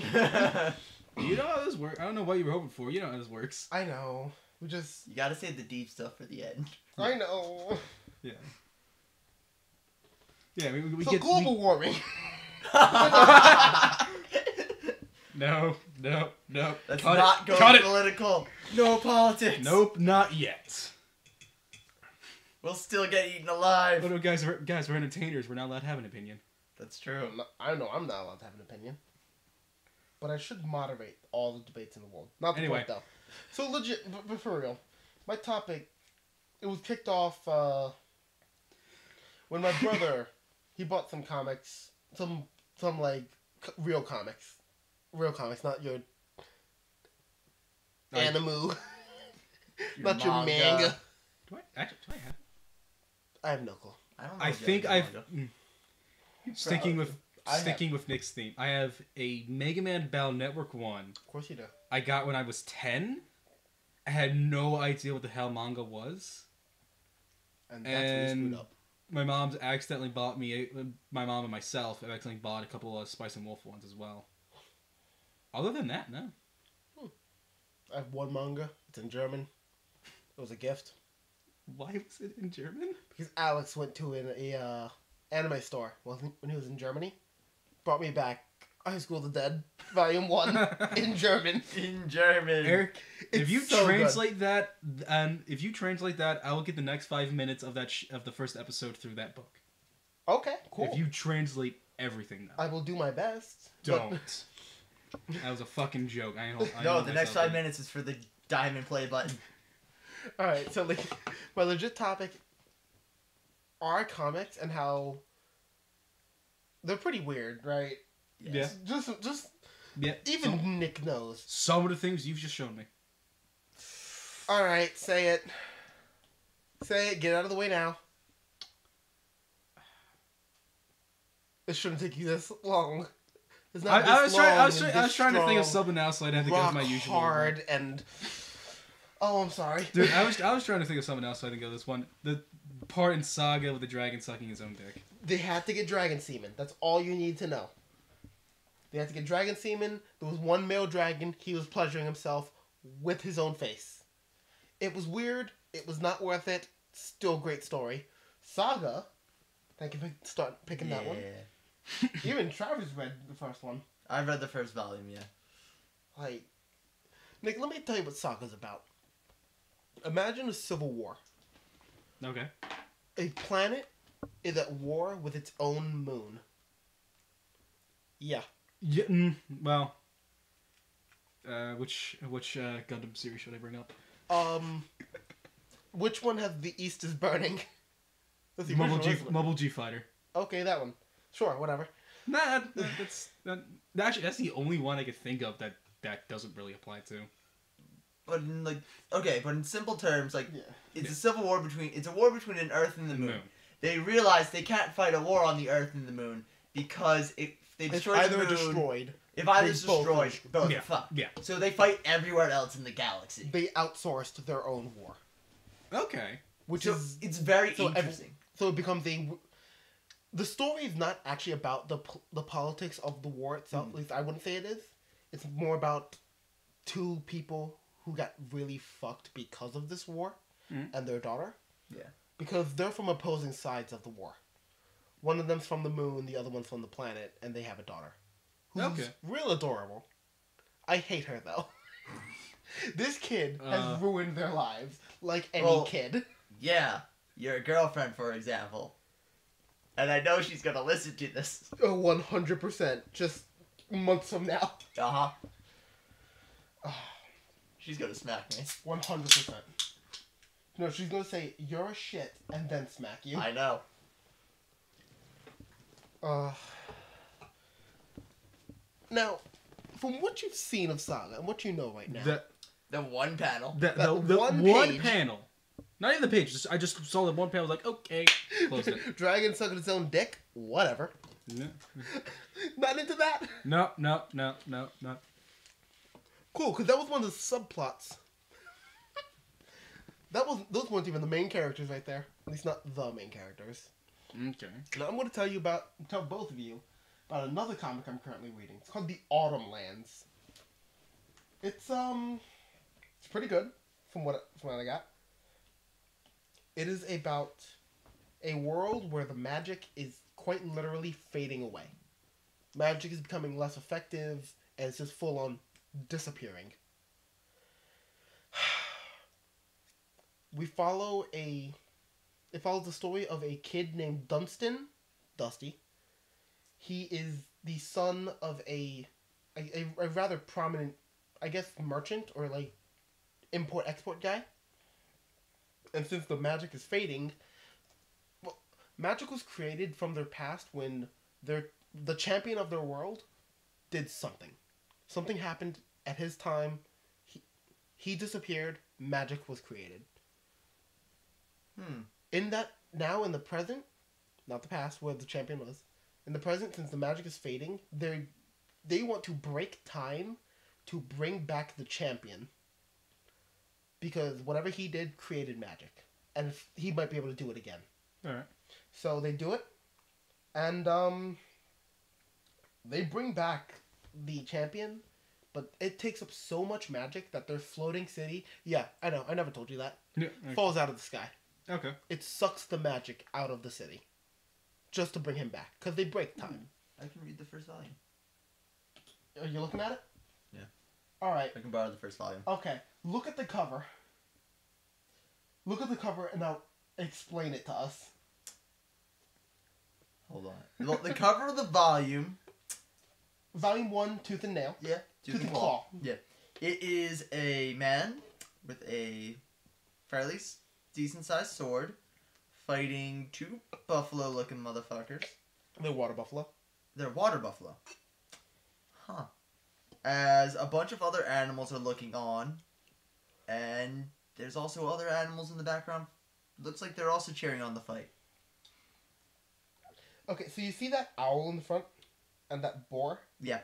Speaker 2: you know how this works. I don't know what you were hoping for. You know how this works.
Speaker 1: I know. We just.
Speaker 3: You gotta save the deep stuff for the end.
Speaker 1: I know.
Speaker 2: Yeah. Yeah, we
Speaker 1: So
Speaker 2: get
Speaker 1: global warming.
Speaker 2: No.
Speaker 3: Let's
Speaker 2: Cut
Speaker 3: not
Speaker 2: it.
Speaker 3: go
Speaker 2: Cut it.
Speaker 3: political. No politics.
Speaker 2: Nope, not yet.
Speaker 3: We'll still get eaten alive.
Speaker 2: But guys, we're entertainers. We're not allowed to have an opinion.
Speaker 3: That's true.
Speaker 1: I know I'm not allowed to have an opinion. But I should moderate all the debates in the world. Not the
Speaker 2: Anyway.
Speaker 1: point, though. So legit, but for real, my topic, it was kicked off when my brother, he bought some comics, some like real comics, not your animu, not your manga.
Speaker 2: Do I have?
Speaker 1: I have no clue.
Speaker 3: I don't know.
Speaker 2: I
Speaker 3: if you
Speaker 2: think
Speaker 3: have
Speaker 2: I've
Speaker 3: manga.
Speaker 2: sticking with
Speaker 1: I have-
Speaker 2: sticking with Nick's theme. I have a Mega Man Battle Network one.
Speaker 1: Of course you do.
Speaker 2: I got when I was 10. I had no idea what the hell manga was.
Speaker 1: And that's where you
Speaker 2: And
Speaker 1: screwed up.
Speaker 2: my mom's accidentally bought me. My mom and myself have accidentally bought a couple of Spice and Wolf ones as well. Other than that, no.
Speaker 1: I have one manga. It's in German. It was a gift.
Speaker 2: Why was it in German?
Speaker 1: Because Alex went to an anime store when he was in Germany. Brought me back High School of the Dead, Volume 1, in German.
Speaker 3: In German.
Speaker 2: Eric, if
Speaker 1: It's
Speaker 2: you
Speaker 1: so good.
Speaker 2: translate that, I will get the next 5 minutes of that of the first episode through that book.
Speaker 1: Okay, cool.
Speaker 2: If you translate everything now.
Speaker 1: I will do my best.
Speaker 2: Don't. That was a fucking joke. I
Speaker 3: No,
Speaker 2: know
Speaker 3: the next
Speaker 2: myself.
Speaker 3: 5 minutes is for the diamond play button.
Speaker 1: Alright, so like, my legit topic are comics and how they're pretty weird, right?
Speaker 2: Yeah.
Speaker 1: Just
Speaker 2: Yeah.
Speaker 1: even Nick knows.
Speaker 2: Some of the things you've just shown me.
Speaker 1: Alright, say it. Say it, get out of the way now. It shouldn't take you this long. It's not
Speaker 2: I was
Speaker 1: this
Speaker 2: trying.
Speaker 1: long
Speaker 2: I was trying to think of
Speaker 1: strong,
Speaker 2: something else, so I didn't think it was
Speaker 1: rock
Speaker 2: my usual.
Speaker 1: hard and. Oh, I'm sorry.
Speaker 2: Dude, I was trying to think of something else, so I didn't go this one. The part in Saga with the dragon sucking his own dick.
Speaker 1: They had to get dragon semen. That's all you need to know. They had to get dragon semen. There was one male dragon. He was pleasuring himself with his own face. It was weird. It was not worth it. Still great story. Saga. Thank you for picking that one. Even Travis read the first one.
Speaker 3: I read the first volume, yeah.
Speaker 1: Like, Nick, let me tell you what Saga's about. Imagine a civil war.
Speaker 2: Okay.
Speaker 1: A planet is at war with its own moon. Yeah.
Speaker 2: Yeah. Well. Which Gundam series should I bring up?
Speaker 1: Which one has the East is burning? That's the
Speaker 2: Mobile
Speaker 1: original, isn't it?
Speaker 2: Mobile G Fighter.
Speaker 1: Okay, that one. Sure, whatever.
Speaker 2: Nah, actually that's the only one I could think of that doesn't really apply to.
Speaker 3: But in but in simple terms,
Speaker 1: Yeah.
Speaker 3: it's a civil war between an Earth and the moon.
Speaker 2: Moon.
Speaker 3: They realize they can't fight a war on the Earth and the moon because if they
Speaker 1: It's
Speaker 3: destroy
Speaker 1: either
Speaker 3: the moon,
Speaker 1: destroyed.
Speaker 3: if either
Speaker 1: they
Speaker 3: is
Speaker 1: both
Speaker 3: destroyed,
Speaker 1: destroyed.
Speaker 3: both
Speaker 2: Yeah,
Speaker 3: are fucked.
Speaker 2: yeah.
Speaker 3: So they fight everywhere else in the galaxy.
Speaker 1: They outsourced their own war,
Speaker 2: Okay.
Speaker 1: which
Speaker 3: So
Speaker 1: is
Speaker 3: it's very
Speaker 1: so
Speaker 3: interesting.
Speaker 1: so it becomes a. The story is not actually about the politics of the war itself. At least I wouldn't say it is. It's more about two people who got really fucked because of this war, and their daughter.
Speaker 3: Yeah.
Speaker 1: Because they're from opposing sides of the war. One of them's from the moon, the other one's from the planet, and they have a daughter. Who's
Speaker 2: Okay.
Speaker 1: real adorable. I hate her though. This kid has ruined their lives like any kid.
Speaker 3: Yeah, your girlfriend, for example. And I know she's gonna listen to this.
Speaker 1: Oh, 100%. Just months from now.
Speaker 3: She's gonna smack me.
Speaker 1: 100%. No, she's gonna say, you're a shit, and then smack you.
Speaker 3: I know.
Speaker 1: Now, from what you've seen of Saga, and what you know right now.
Speaker 3: The one panel.
Speaker 2: The
Speaker 1: one
Speaker 2: one
Speaker 1: page.
Speaker 2: panel. Not even the page. I just saw the one panel. I was like, okay, close it.
Speaker 1: Dragon sucking its own dick? Whatever.
Speaker 2: No,
Speaker 1: Not into that?
Speaker 2: no.
Speaker 1: Cool, because that was one of the subplots. Those weren't even the main characters right there. At least not the main characters.
Speaker 2: Okay.
Speaker 1: Now I'm going to tell both of you about another comic I'm currently reading. It's called The Autumn Lands. It's pretty good from what I got. It is about a world where the magic is quite literally fading away. Magic is becoming less effective, and it's just full on disappearing. It follows the story of a kid named Dusty. He is the son of a rather prominent, I guess, merchant or like import-export guy. And since the magic is fading, well, magic was created from their past when the champion of their world did something. Something happened at his time. He disappeared. Magic was created. In the present, not the past where the champion was, in the present, since the magic is fading, they want to break time to bring back the champion. Because whatever he did created magic. And he might be able to do it again.
Speaker 2: Alright.
Speaker 1: So they do it. And they bring back the champion. But it takes up so much magic that their floating city... Yeah, I know. I never told you that.
Speaker 2: Yeah.
Speaker 1: Falls out of the sky.
Speaker 2: Okay.
Speaker 1: It sucks the magic out of the city. Just to bring him back. Because they break time.
Speaker 3: I can read the first volume.
Speaker 1: Are you looking at it?
Speaker 3: Yeah.
Speaker 1: All right.
Speaker 3: I can borrow the first volume.
Speaker 1: Okay. Look at the cover. Look at the cover and now explain it to us.
Speaker 3: Hold on. Look, the cover of the volume.
Speaker 1: Volume 1, Tooth and Nail.
Speaker 3: Yeah.
Speaker 1: Tooth and Claw.
Speaker 3: Yeah. It is a man with a fairly decent sized sword fighting two buffalo looking motherfuckers.
Speaker 1: The water buffalo.
Speaker 3: They're water buffalo. Huh. As a bunch of other animals are looking on. And there's also other animals in the background. Looks like they're also cheering on the fight.
Speaker 1: Okay, so you see that owl in the front? And that boar?
Speaker 3: Yeah.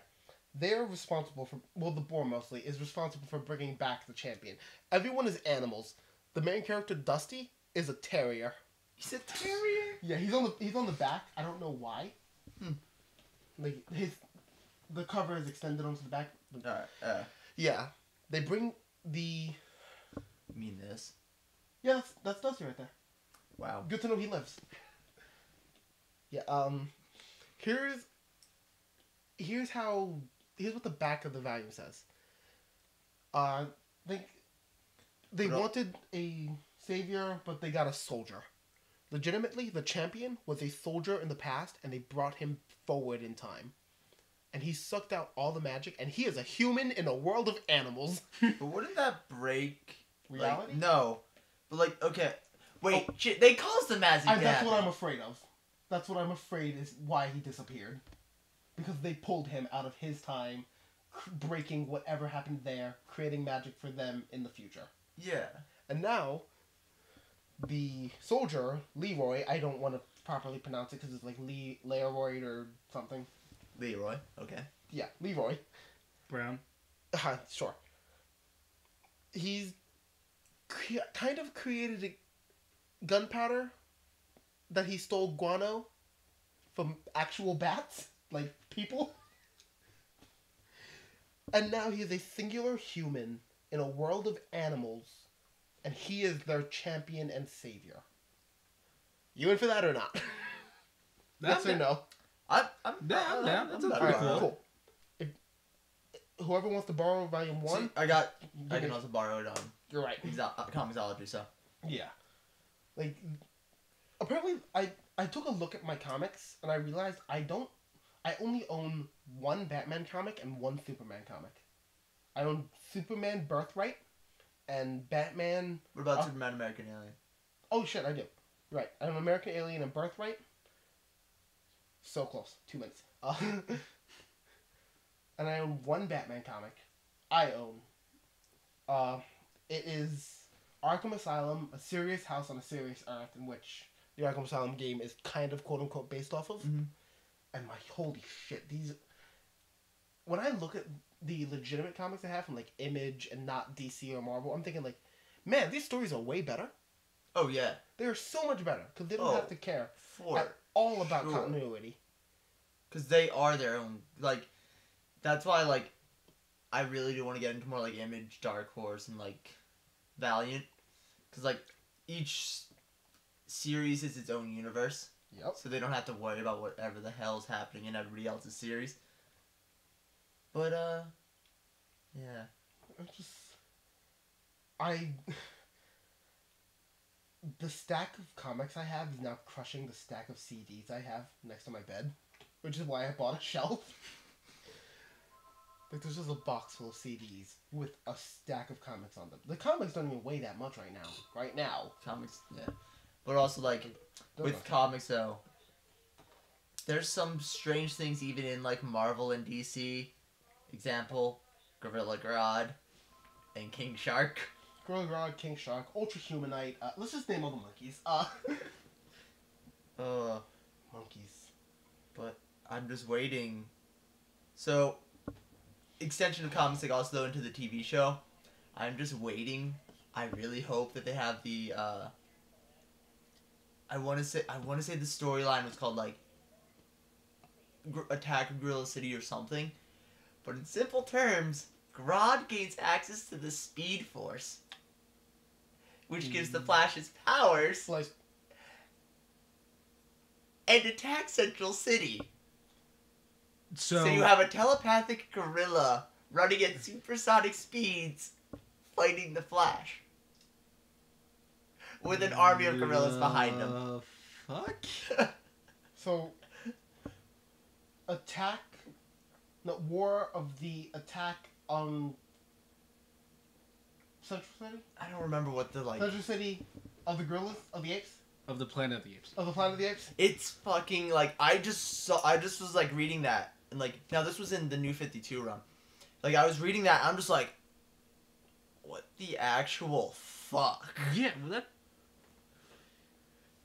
Speaker 1: They're responsible for... Well, the boar mostly is responsible for bringing back the champion. Everyone is animals. The main character, Dusty, is a terrier.
Speaker 3: He's a terrier?
Speaker 1: Yeah, he's on the back. I don't know why. Like, the cover is extended onto the back.
Speaker 3: Alright,
Speaker 1: Yeah. They bring the...
Speaker 3: you mean this?
Speaker 1: Yeah, that's Dusty right there.
Speaker 3: Wow.
Speaker 1: Good to know he lives. Yeah, here's what the back of the volume says. They wanted a savior, but they got a soldier. Legitimately, the champion was a soldier in the past, and they brought him forward in time. And he sucked out all the magic, and he is a human in a world of animals.
Speaker 3: But wouldn't that break...
Speaker 1: Reality?
Speaker 3: Like, no. But like, okay. Wait, shit, they caused the magic to
Speaker 1: That's
Speaker 3: happen.
Speaker 1: what I'm afraid of. That's what I'm afraid is why he disappeared. Because they pulled him out of his time, breaking whatever happened there, creating magic for them in the future.
Speaker 3: Yeah.
Speaker 1: And now, the soldier, Leroy, I don't want to properly pronounce it because it's like Leroy or something.
Speaker 3: Leroy, okay.
Speaker 1: Yeah, Leroy.
Speaker 2: Brown.
Speaker 1: Sure. He's kind of created a gunpowder that he stole guano from actual bats, like people. And now he is a singular human in a world of animals, and he is their champion and savior. You in for that or not? Yes or no?
Speaker 3: I'm
Speaker 2: down. That's
Speaker 3: I'm
Speaker 2: pretty
Speaker 3: down.
Speaker 2: cool.
Speaker 1: Cool. If whoever wants to borrow volume 1,
Speaker 3: See, I can also borrow it on
Speaker 1: you're right.
Speaker 3: Comixology, so.
Speaker 1: Yeah. Like, apparently, I took a look at my comics, and I realized I only own one Batman comic and one Superman comic. I own Superman Birthright, and Batman...
Speaker 3: What about Superman American Alien?
Speaker 1: Oh, shit, I do. Right. I own American Alien and Birthright. So close. 2 minutes. And I own one Batman comic. I own. It is Arkham Asylum, a serious house on a serious earth, in which the Arkham Asylum game is kind of quote-unquote based off of.
Speaker 3: Mm-hmm.
Speaker 1: And holy shit, these... When I look at the legitimate comics I have from, like, Image and not DC or Marvel, I'm thinking, like, man, these stories are way better.
Speaker 3: Oh, yeah.
Speaker 1: They're so much better, because they don't have to care at all about
Speaker 3: sure.
Speaker 1: continuity.
Speaker 3: Because they are their own, like, that's why, like, I really do want to get into more, like, Image, Dark Horse, and, like, Valiant. Because, like, each series is its own universe.
Speaker 1: Yep.
Speaker 3: So they don't have to worry about whatever the hell's happening in everybody else's series. But, yeah.
Speaker 1: The stack of comics I have is now crushing the stack of CDs I have next to my bed, which is why I bought a shelf. Like, there's just a box full of CDs with a stack of comics on them. The comics don't even weigh that much right now.
Speaker 3: Comics, yeah. But also, like, with comics, though, there's some strange things even in, like, Marvel and DC. Example, Gorilla Grodd and King Shark.
Speaker 1: Gorilla Grodd, King Shark, Ultra Humanite. Let's just name all the monkeys. Monkeys.
Speaker 3: But I'm just waiting. So, extension of comics, like, also though into the TV show. I'm just waiting. I really hope that they have the, I want to say the storyline was called, like, Attack of Gorilla City or something. But in simple terms, Grodd gains access to the Speed Force, which gives the Flash his powers,
Speaker 1: Like,
Speaker 3: and attacks Central City. So you have a telepathic gorilla running at supersonic speeds, fighting the Flash. With an army of gorillas behind him.
Speaker 2: Fuck?
Speaker 1: So, War of the Attack on Central City?
Speaker 3: I don't remember what the, like...
Speaker 1: Central City of the Gorillas? Of the Apes?
Speaker 2: Of the Planet of the Apes.
Speaker 1: Of the Planet of the Apes?
Speaker 3: It's fucking, like, I just was, like, reading that. And, like, now this was in the New 52 run. Like, I was reading that, and I'm just like, what the actual fuck?
Speaker 2: Yeah, well, that...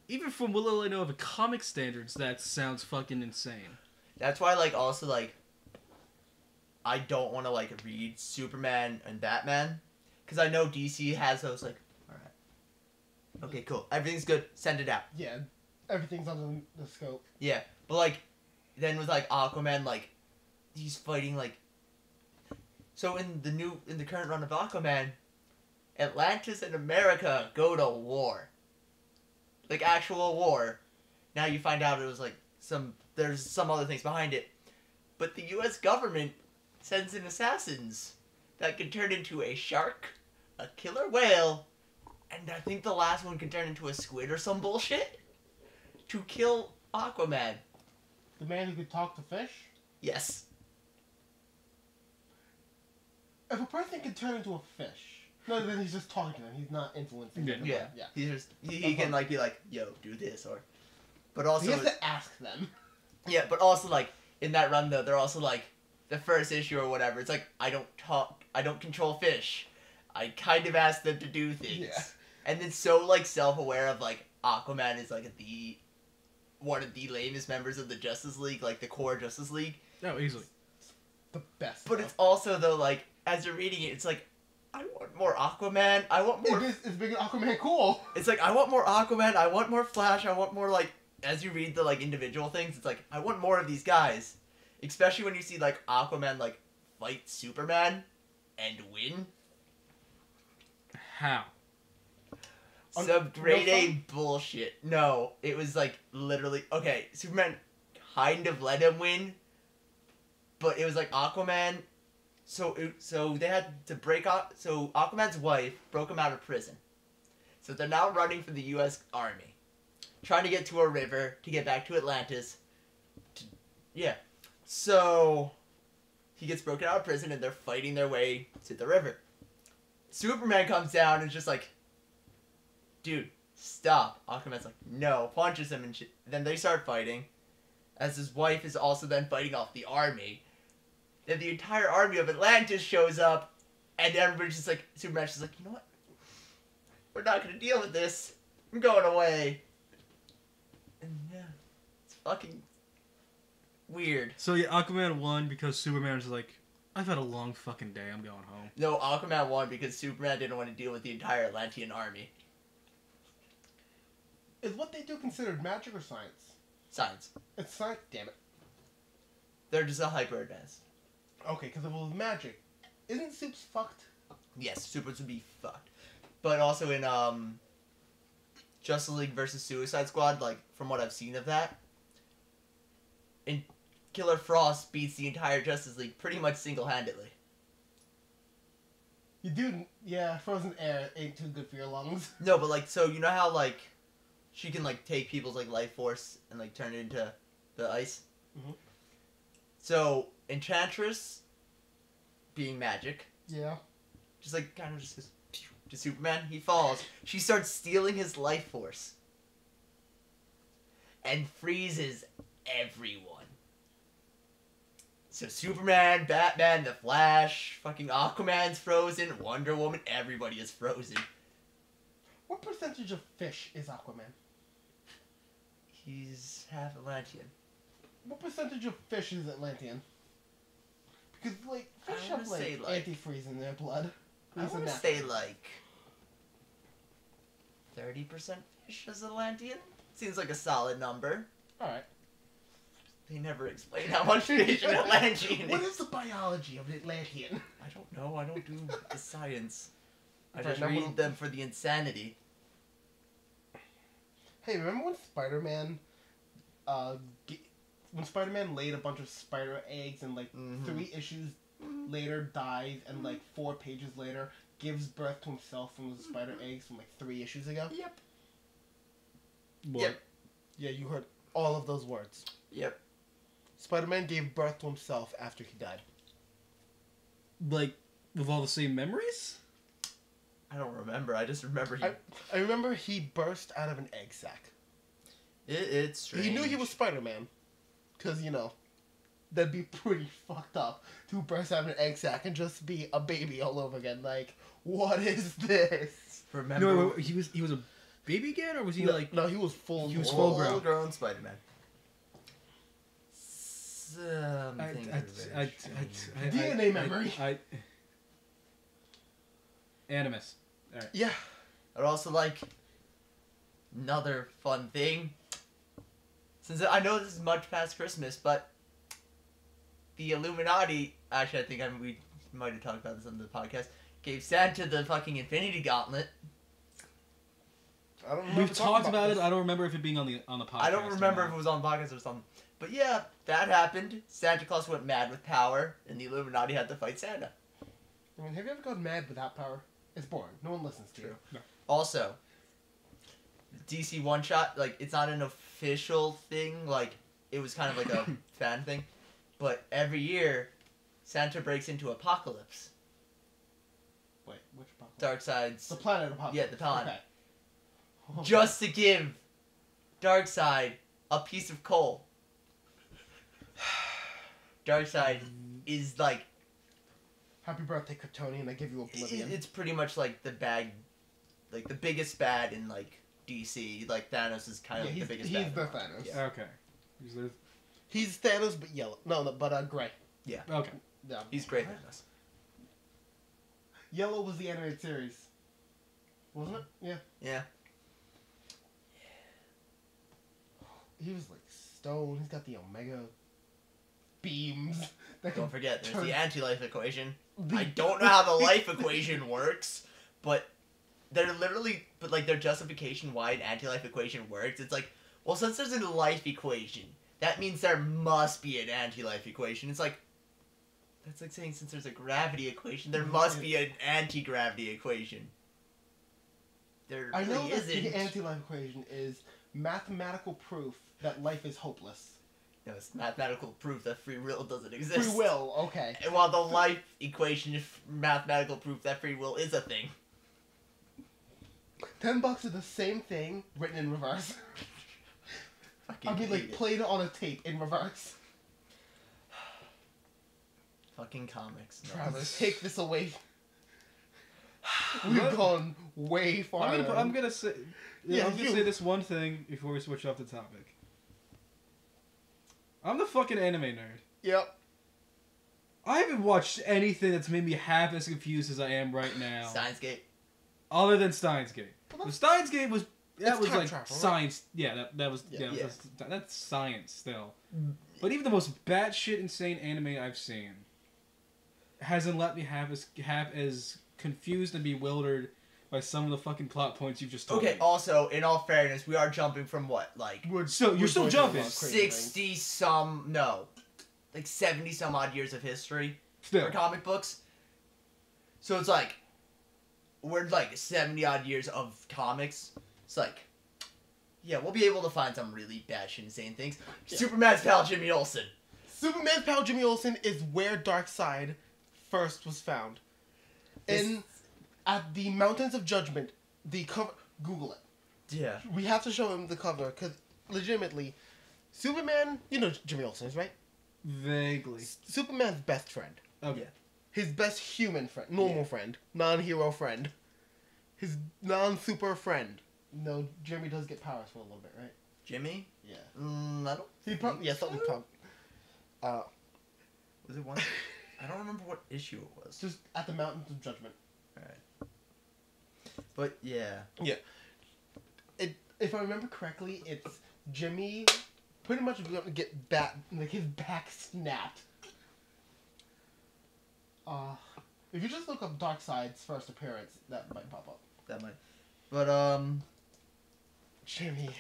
Speaker 2: Even from what little I know of comic standards, that sounds fucking insane.
Speaker 3: That's why, like, also, like, I don't want to, like, read Superman and Batman. Because I know DC has those, like, alright. Okay, cool. Everything's good. Send it out.
Speaker 1: Yeah, everything's under the scope.
Speaker 3: Yeah, but, like, then with, like, Aquaman, like, he's fighting, like... So in the current run of Aquaman, Atlantis and America go to war. Like, actual war. Now you find out it was, like, there's some other things behind it. But the U.S. government sends in assassins that can turn into a shark, a killer whale, and I think the last one can turn into a squid or some bullshit to kill Aquaman.
Speaker 1: The man who could talk to fish?
Speaker 3: Yes.
Speaker 1: If a person can turn into a fish, no, then he's just talking to them. He's not influencing them.
Speaker 3: Yeah.
Speaker 1: Yeah.
Speaker 3: He can, like, be like, yo, do this, or... But also...
Speaker 1: He has to ask them.
Speaker 3: Yeah, but also, like, in that run, though, they're also, like, the first issue or whatever, it's like, I don't control fish. I kind of ask them to do things.
Speaker 1: Yeah.
Speaker 3: And it's so, like, self-aware of, like, Aquaman is, like, one of the lamest members of the Justice League, like, the core Justice League.
Speaker 2: No, easily.
Speaker 1: The best.
Speaker 3: But it's also, though, like, as you're reading it, it's like, I want more Aquaman, I want more...
Speaker 1: It's making Aquaman cool.
Speaker 3: It's like, I want more Aquaman, I want more Flash, I want more, like... As you read the, like, individual things, it's like, I want more of these guys. Especially when you see, like, Aquaman, like, fight Superman and win.
Speaker 2: How?
Speaker 3: Some grade A bullshit. No, it was, like, literally... Okay, Superman kind of let him win, but it was, like, Aquaman... So they had to break out... So Aquaman's wife broke him out of prison. So they're now running for the U.S. Army. Trying to get to a river to get back to Atlantis. Yeah. So he gets broken out of prison and they're fighting their way to the river. Superman comes down and is just like, dude, stop. Aquaman's like, no. Punches him and shit. Then they start fighting. As his wife is also then fighting off the army. Then the entire army of Atlantis shows up. And everybody's just like, Superman's just like, you know what? We're not going to deal with this. I'm going away. And yeah, it's fucking weird.
Speaker 2: So yeah, Aquaman won because Superman's like, I've had a long fucking day, I'm going home.
Speaker 3: No, Aquaman won because Superman didn't want to deal with the entire Atlantean army.
Speaker 1: Is what they do considered magic or science?
Speaker 3: Science.
Speaker 1: It's science, damn it.
Speaker 3: They're just a hyper advanced.
Speaker 1: Okay, because if it was magic, isn't Supes fucked?
Speaker 3: Yes, Supers would be fucked. But also in Justice League versus Suicide Squad, like, from what I've seen of that, and Killer Frost beats the entire Justice League pretty much single-handedly.
Speaker 1: You do, yeah, frozen air ain't too good for your lungs.
Speaker 3: No, but, like, so, you know how, like, she can, like, take people's, like, life force and, like, turn it into the ice?
Speaker 1: Mm-hmm.
Speaker 3: So, Enchantress, being magic,
Speaker 1: Yeah.
Speaker 3: just, like, kind of just goes to Superman, he falls. She starts stealing his life force. And freezes everyone. So Superman, Batman, The Flash, fucking Aquaman's frozen, Wonder Woman, everybody is frozen.
Speaker 1: What percentage of fish is Aquaman?
Speaker 3: He's half Atlantean.
Speaker 1: What percentage of fish is Atlantean? Because, like, fish
Speaker 3: I
Speaker 1: have,
Speaker 3: wanna say, like,
Speaker 1: antifreeze in their blood.
Speaker 3: I want to say, like, 30% fish is Atlantean? Seems like a solid number.
Speaker 1: Alright.
Speaker 3: They never explain how much fish an Atlantean is.
Speaker 1: What is the biology of an Atlantean?
Speaker 3: I don't know. I don't do the science. I
Speaker 1: Right,
Speaker 3: just
Speaker 1: now
Speaker 3: read
Speaker 1: we'll-
Speaker 3: them for the insanity.
Speaker 1: Hey, remember when Spider-Man when Spider-Man laid a bunch of spider eggs and like
Speaker 3: Mhm.
Speaker 1: 3 issues later dies and like 4 pages later gives birth to himself from the spider eggs from like 3 issues ago.
Speaker 3: Yep.
Speaker 2: What?
Speaker 3: Yep.
Speaker 1: Yeah, you heard all of those words.
Speaker 3: Yep.
Speaker 1: Spider-Man gave birth to himself after he died.
Speaker 2: Like, with all the same memories?
Speaker 3: I don't remember. I just remember he.
Speaker 1: I remember he burst out of an egg sack.
Speaker 3: It's strange.
Speaker 1: He knew he was Spider-Man. Because, you know, that'd be pretty fucked up to burst out of an egg sack and just be a baby all over again. Like, what is this?
Speaker 3: Remember?
Speaker 2: No, wait, he was a baby again, or was he like?
Speaker 1: No, he was full.
Speaker 2: He was
Speaker 1: grown.
Speaker 2: full-grown.
Speaker 3: Full-grown Spider-Man. Some things are very strange.
Speaker 1: DNA memory.
Speaker 2: Animus. All right.
Speaker 1: Yeah.
Speaker 3: I'd also like another fun thing. Since I know this is much past Christmas, but the Illuminati, actually I think we might have talked about this on the podcast, gave Santa the fucking Infinity Gauntlet.
Speaker 1: I don't remember
Speaker 2: We've
Speaker 1: talking
Speaker 2: talked about
Speaker 1: this.
Speaker 2: it. I don't remember if it being on the podcast.
Speaker 3: I don't
Speaker 2: or
Speaker 3: remember
Speaker 2: not.
Speaker 3: if it was on the podcast or something. But yeah, that happened. Santa Claus went mad with power, and the Illuminati had to fight Santa.
Speaker 1: I mean, have you ever gone mad without power? It's boring. No one listens to you.
Speaker 3: Also, DC One Shot, like, it's not an official thing, like, it was kind of like a fan thing, but every year, Santa breaks into Apocalypse.
Speaker 1: Wait, which Apocalypse?
Speaker 3: Darkseid's,
Speaker 1: The planet Apocalypse.
Speaker 3: Yeah, the planet.
Speaker 1: Okay. Oh.
Speaker 3: just to give Darkseid a piece of coal. Darkseid is, like,
Speaker 1: Happy birthday, Kryptonian. I give you Oblivion.
Speaker 3: it's pretty much like the the biggest bad in, like, DC. Like, Thanos is kind of
Speaker 1: he's,
Speaker 3: the biggest
Speaker 1: he's
Speaker 3: bad.
Speaker 1: the Thanos.
Speaker 3: Yeah.
Speaker 2: Okay.
Speaker 1: He's Thanos, but yellow. No, but gray.
Speaker 2: Okay.
Speaker 1: Yeah.
Speaker 3: He's great Thanos.
Speaker 1: Yellow was the animated series, wasn't it? Yeah.
Speaker 3: Yeah.
Speaker 1: He was like stone. He's got the Omega beams. That
Speaker 3: Don't
Speaker 1: can
Speaker 3: forget, there's
Speaker 1: turn-
Speaker 3: the anti-life equation.
Speaker 1: the-
Speaker 3: I don't know how the life equation works, but they're literally, but like their justification why an anti-life equation works, it's like, well, since there's a life equation, that means there must be an anti-life equation. It's like, that's like saying since there's a gravity equation, there must be an anti-gravity equation. There
Speaker 1: I know
Speaker 3: really
Speaker 1: that
Speaker 3: isn't.
Speaker 1: the anti-life equation is mathematical proof that life is hopeless.
Speaker 3: No, it's mathematical proof that free will doesn't exist.
Speaker 1: Free will, okay.
Speaker 3: And while the life equation is mathematical proof that free will is a thing.
Speaker 1: $10 is the same thing written in reverse. I mean, like
Speaker 3: hate it.
Speaker 1: played on a tape in reverse.
Speaker 3: Fucking comics. No.
Speaker 1: Travis, take this away. We've gone way far.
Speaker 2: I'm gonna say.
Speaker 1: Yeah,
Speaker 2: I'm gonna
Speaker 1: you.
Speaker 2: say this one thing before we switch off the topic. I'm the fucking anime nerd.
Speaker 1: Yep.
Speaker 2: I haven't watched anything that's made me half as confused as I am right now,
Speaker 3: Steins Gate.
Speaker 2: other than Steins Gate.
Speaker 1: Well,
Speaker 2: The Steins Gate was
Speaker 1: It's
Speaker 2: was
Speaker 1: time
Speaker 2: like
Speaker 1: travel, right?
Speaker 2: science. Yeah, that was
Speaker 1: Yeah.
Speaker 2: yeah, that's science still. But even the most batshit insane anime I've seen hasn't let me have as confused and bewildered by some of the fucking plot points you've just told
Speaker 3: Okay,
Speaker 2: me.
Speaker 3: also, in all fairness, we are jumping from what? Like,
Speaker 2: So you're still
Speaker 1: going through a
Speaker 2: jumping.
Speaker 1: lot of crazy things.
Speaker 3: 60 some, no. Like 70 some odd years of history
Speaker 2: Still.
Speaker 3: for comic books. So it's like, we're like 70 odd years of comics. It's like, yeah, we'll be able to find some really batshit insane things.
Speaker 1: Yeah.
Speaker 3: Superman's pal Jimmy Olsen.
Speaker 1: Superman's pal Jimmy Olsen is where Darkseid first was found. At the Mountains of Judgment, the cover. Google it.
Speaker 3: Yeah.
Speaker 1: We have to show him the cover because, legitimately, Superman. You know Jimmy Olsen is right.
Speaker 2: Vaguely.
Speaker 1: Superman's best friend.
Speaker 2: Okay.
Speaker 3: Yeah.
Speaker 1: His best human friend, normal
Speaker 3: Yeah.
Speaker 1: friend, non-hero friend, his non-super friend. No, Jimmy does get powers for a little bit, right?
Speaker 3: Jimmy?
Speaker 1: Yeah.
Speaker 3: I don't.
Speaker 1: He probably something probably.
Speaker 3: Was it one? I don't remember what issue it was.
Speaker 1: Just at the Mountains of Judgment.
Speaker 3: Alright. But yeah.
Speaker 1: If I remember correctly, it's Jimmy pretty much going to get his back snapped. If you just look up Darkseid's first appearance, that might pop up.
Speaker 3: That might. But
Speaker 1: Jimmy.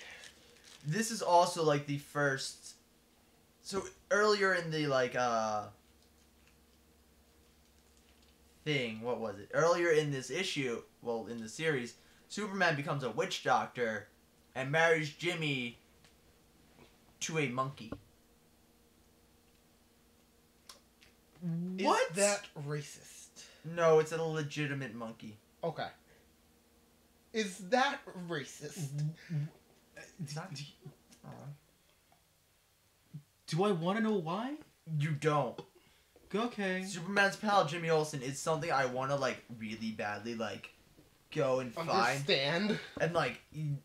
Speaker 3: this is also like the first So earlier in the thing, what was it? Earlier in this issue, well, in the series, Superman becomes a witch doctor and marries Jimmy to a monkey. What?
Speaker 1: Is that racist?
Speaker 3: No, it's a legitimate monkey.
Speaker 1: Okay. Is that racist?
Speaker 2: Do I want to know why?
Speaker 3: You don't.
Speaker 2: Okay.
Speaker 3: Superman's pal Jimmy Olsen is something I want to like really badly like go and find
Speaker 1: Understand?
Speaker 3: and like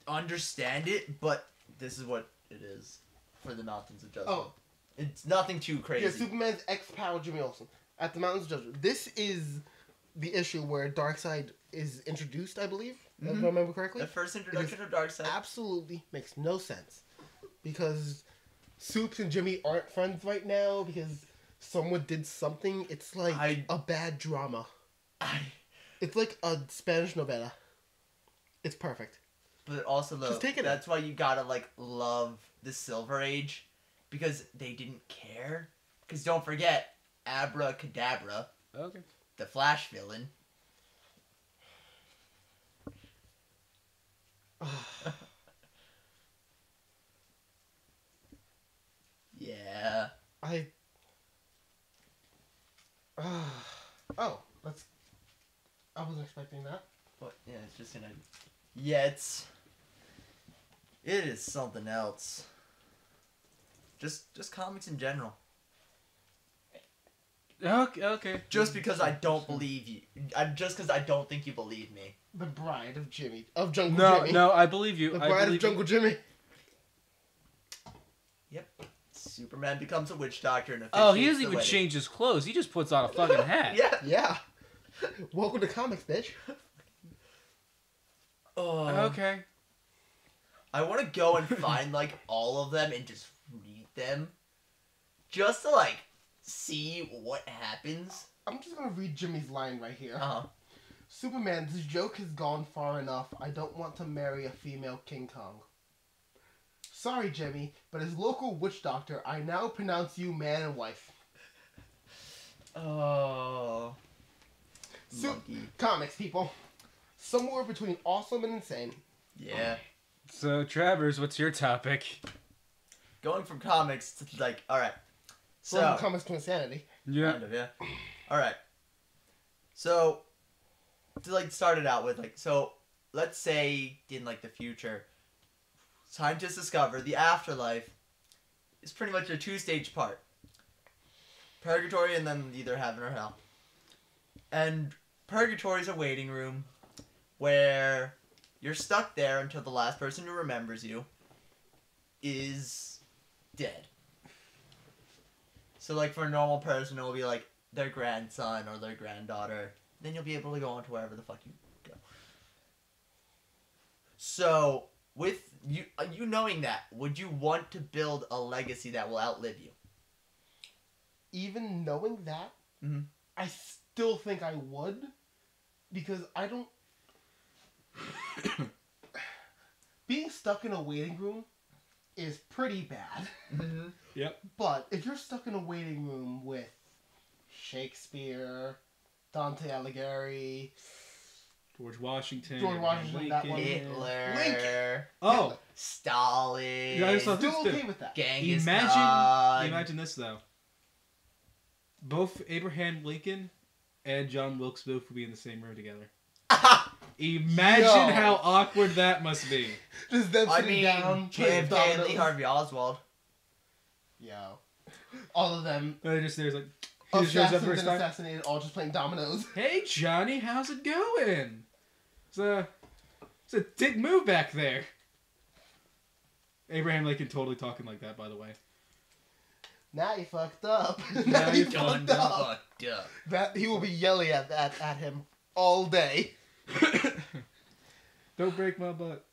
Speaker 3: understand it, but this is what it is for the Mountains of Judgment.
Speaker 1: Oh.
Speaker 3: It's nothing too crazy.
Speaker 1: Yeah, Superman's ex-pal Jimmy Olsen at the Mountains of Judgment. This is the issue where Darkseid is introduced, I believe, if I remember correctly.
Speaker 3: The first introduction of Darkseid.
Speaker 1: Absolutely makes no sense because Supes and Jimmy aren't friends right now because someone did something. It's like a bad drama. It's like a Spanish novela. It's perfect.
Speaker 3: But also though,
Speaker 1: Just take it
Speaker 3: that's why you gotta like love the Silver Age because they didn't care. Because don't forget, Abracadabra,
Speaker 2: Okay.
Speaker 3: the Flash villain. Yeah.
Speaker 1: Oh, that's. I wasn't expecting that.
Speaker 3: But yeah, it's just gonna. Yeah, it is something else. Just comics in general.
Speaker 2: Okay.
Speaker 3: Just because I don't believe you. Just because I don't think you believe me.
Speaker 1: The Bride of Jungle Jimmy.
Speaker 2: No, I believe you.
Speaker 1: The
Speaker 2: I
Speaker 1: Bride
Speaker 2: believe
Speaker 1: of Jungle Jimmy.
Speaker 3: Yep. Superman becomes a witch doctor and
Speaker 4: Oh, he
Speaker 3: officiates
Speaker 4: doesn't
Speaker 3: the
Speaker 4: even
Speaker 3: wedding.
Speaker 4: change his clothes. He just puts on a fucking hat.
Speaker 3: Yeah.
Speaker 1: Yeah. Welcome to comics, bitch.
Speaker 3: Oh.
Speaker 2: Okay.
Speaker 3: I want to go and find like all of them and just read them, just to like see what happens.
Speaker 1: I'm just gonna read Jimmy's line right here.
Speaker 3: Uh-huh.
Speaker 1: Superman, this joke has gone far enough. I don't want to marry a female King Kong. Sorry, Jimmy, but as local witch doctor, I now pronounce you man and wife.
Speaker 3: Oh.
Speaker 1: Sup-
Speaker 3: Monkey.
Speaker 1: Comics, people. Somewhere between awesome and insane.
Speaker 3: Yeah.
Speaker 4: So, Travers, what's your topic?
Speaker 3: Going from comics to like, all right.
Speaker 1: From
Speaker 3: So
Speaker 1: comics to insanity.
Speaker 4: Yeah.
Speaker 3: kind of, yeah. All right. So to like start it out with like, so let's say in like the future, scientists discover the afterlife is pretty much a two-stage part. Purgatory and then either heaven or hell. And purgatory is a waiting room where you're stuck there until the last person who remembers you is dead. So like for a normal person, it will be like their grandson or their granddaughter. Then you'll be able to go on to wherever the fuck you go. So with you knowing that, would you want to build a legacy that will outlive you?
Speaker 1: Even knowing that,
Speaker 3: Mhm.
Speaker 1: I still think I would. Because I don't... Being stuck in a waiting room is pretty bad.
Speaker 3: Mm-hmm.
Speaker 2: Yep.
Speaker 1: But if you're stuck in a waiting room with Shakespeare, Dante Alighieri,
Speaker 2: George Washington.
Speaker 1: George Washington, that one.
Speaker 3: Hitler.
Speaker 1: Lincoln.
Speaker 2: Oh,
Speaker 3: Stalin.
Speaker 2: Yeah, I saw this
Speaker 1: still
Speaker 2: too.
Speaker 1: okay with that.
Speaker 3: Genghis
Speaker 2: Imagine-
Speaker 3: Khan.
Speaker 2: imagine this though. Both Abraham Lincoln and John Wilkes Booth would be in the same room together. Imagine
Speaker 1: Yo.
Speaker 2: how awkward that must be.
Speaker 1: Just them
Speaker 3: I
Speaker 1: sitting
Speaker 3: mean,
Speaker 1: down, playing
Speaker 3: JFK and Lee
Speaker 1: dominoes.
Speaker 3: Harvey Oswald.
Speaker 1: Yo. All of them
Speaker 2: And just there's like he just shows up
Speaker 1: assassins
Speaker 2: first
Speaker 1: and
Speaker 2: time.
Speaker 1: assassinated, all just playing dominoes.
Speaker 2: Hey Johnny, how's it going? It's a dick move back there. Abraham Lincoln totally talking like that, by the way.
Speaker 1: Now you fucked up.
Speaker 2: Now
Speaker 1: now
Speaker 2: you
Speaker 1: you fucked up.
Speaker 3: Fucked up.
Speaker 1: That he will be yelling at him all day.
Speaker 2: Don't break my butt.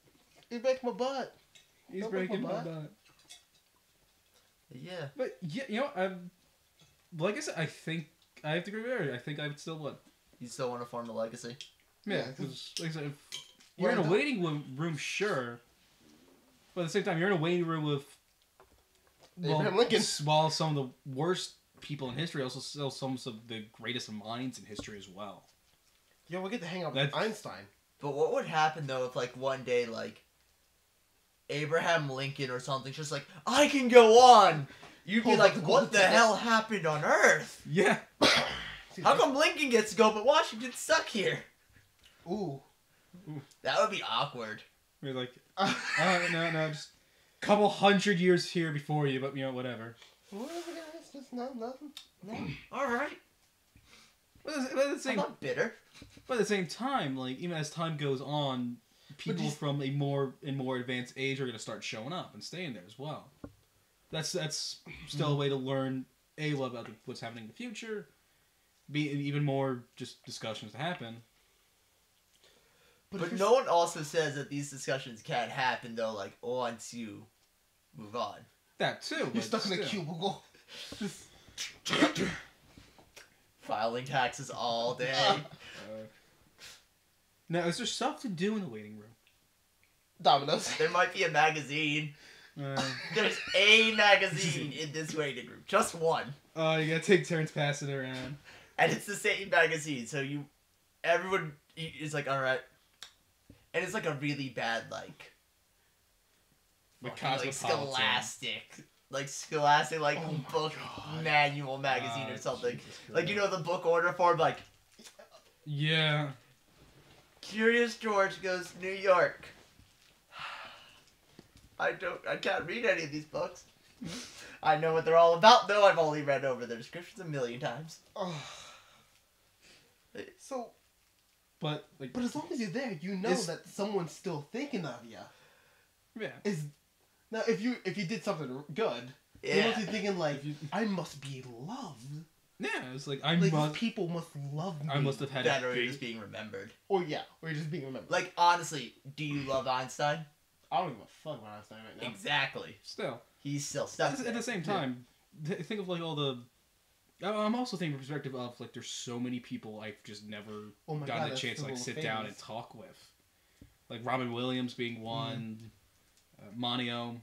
Speaker 1: You break my butt.
Speaker 2: He's
Speaker 1: Don't break
Speaker 2: breaking
Speaker 1: my
Speaker 2: my
Speaker 1: butt.
Speaker 2: butt.
Speaker 3: Yeah.
Speaker 2: But yeah, you know, like I said, I think I have to agree with Eric. I think I would still would.
Speaker 3: You still want to form a legacy?
Speaker 2: Yeah,
Speaker 1: Yeah,
Speaker 2: because like I said, if you're in
Speaker 1: Well,
Speaker 2: a
Speaker 1: the-
Speaker 2: waiting room, sure. But at the same time, you're in a waiting room with
Speaker 1: Abraham Lincoln.
Speaker 2: While some of the worst people in history, also still some of the greatest minds in history as well.
Speaker 1: Yo, we'll get to hang out with Einstein.
Speaker 3: But what would happen though if like one day like Abraham Lincoln or something's just like, I can go on. You'd be
Speaker 1: Hold
Speaker 3: like,
Speaker 1: up the
Speaker 3: what
Speaker 1: golden
Speaker 3: the
Speaker 1: ticket.
Speaker 3: hell happened on Earth?
Speaker 2: Yeah.
Speaker 3: How come Lincoln gets to go but Washington's stuck here?
Speaker 1: Ooh.
Speaker 3: That would be awkward.
Speaker 2: We're like, no, just a couple hundred years here before you, but whatever.
Speaker 1: Whatever, guys. Just nothing.
Speaker 3: No. Alright.
Speaker 2: But at the
Speaker 3: I'm
Speaker 2: same,
Speaker 3: not bitter.
Speaker 2: but at the same time, like even as time goes on, people from a more advanced age are gonna start showing up and staying there as well. That's still a way to learn about what's happening in the future. Be even more just discussions to happen.
Speaker 3: But no one also says that these discussions can't happen though, like once you move on.
Speaker 2: That too.
Speaker 1: You're
Speaker 2: but
Speaker 1: stuck in a
Speaker 2: still.
Speaker 1: cubicle.
Speaker 3: Filing taxes all day.
Speaker 2: Now, is there stuff to do in the waiting room?
Speaker 1: Dominoes.
Speaker 3: There might be a magazine. There's a magazine in this waiting room. Just one.
Speaker 2: Oh, you gotta take turns passing it around.
Speaker 3: And it's the same magazine, so everyone is like, alright. And it's like a really bad, like
Speaker 2: Cosmopolitan.
Speaker 3: scholastic, like
Speaker 1: Oh my
Speaker 3: book
Speaker 1: God.
Speaker 3: manual magazine or
Speaker 2: God,
Speaker 3: something.
Speaker 2: Jesus
Speaker 3: Like, you know, the book order form, like,
Speaker 2: Yeah.
Speaker 3: Curious George goes New York. I can't read any of these books. I know what they're all about, though. I've only read over their descriptions a million times.
Speaker 1: Oh. So,
Speaker 2: But like,
Speaker 1: but as long as you're there, you know
Speaker 2: It's-
Speaker 1: that someone's still thinking of you.
Speaker 2: yeah.
Speaker 1: Now, if you did something good, you
Speaker 3: Yeah.
Speaker 1: must be thinking like,
Speaker 2: If you-
Speaker 1: I must be loved.
Speaker 2: Yeah, it's like I
Speaker 1: Like
Speaker 2: must.
Speaker 1: these people must love me.
Speaker 2: I must have had
Speaker 3: That
Speaker 2: a
Speaker 3: or you're
Speaker 2: big.
Speaker 3: just being remembered.
Speaker 1: Or yeah, or you're just being remembered.
Speaker 3: Like, honestly, do you love Einstein?
Speaker 1: I don't give a fuck about Einstein right now.
Speaker 3: Exactly.
Speaker 2: Still,
Speaker 3: He's still stuck.
Speaker 2: at the same time, think of like all the. I'm also thinking from the perspective of like there's so many people I've just never
Speaker 1: Oh my
Speaker 2: gotten
Speaker 1: God,
Speaker 2: a
Speaker 1: that's
Speaker 2: chance to
Speaker 1: the
Speaker 2: like
Speaker 1: Hall
Speaker 2: sit
Speaker 1: of
Speaker 2: down
Speaker 1: Famers.
Speaker 2: and talk with, like Robin Williams being one, Monio,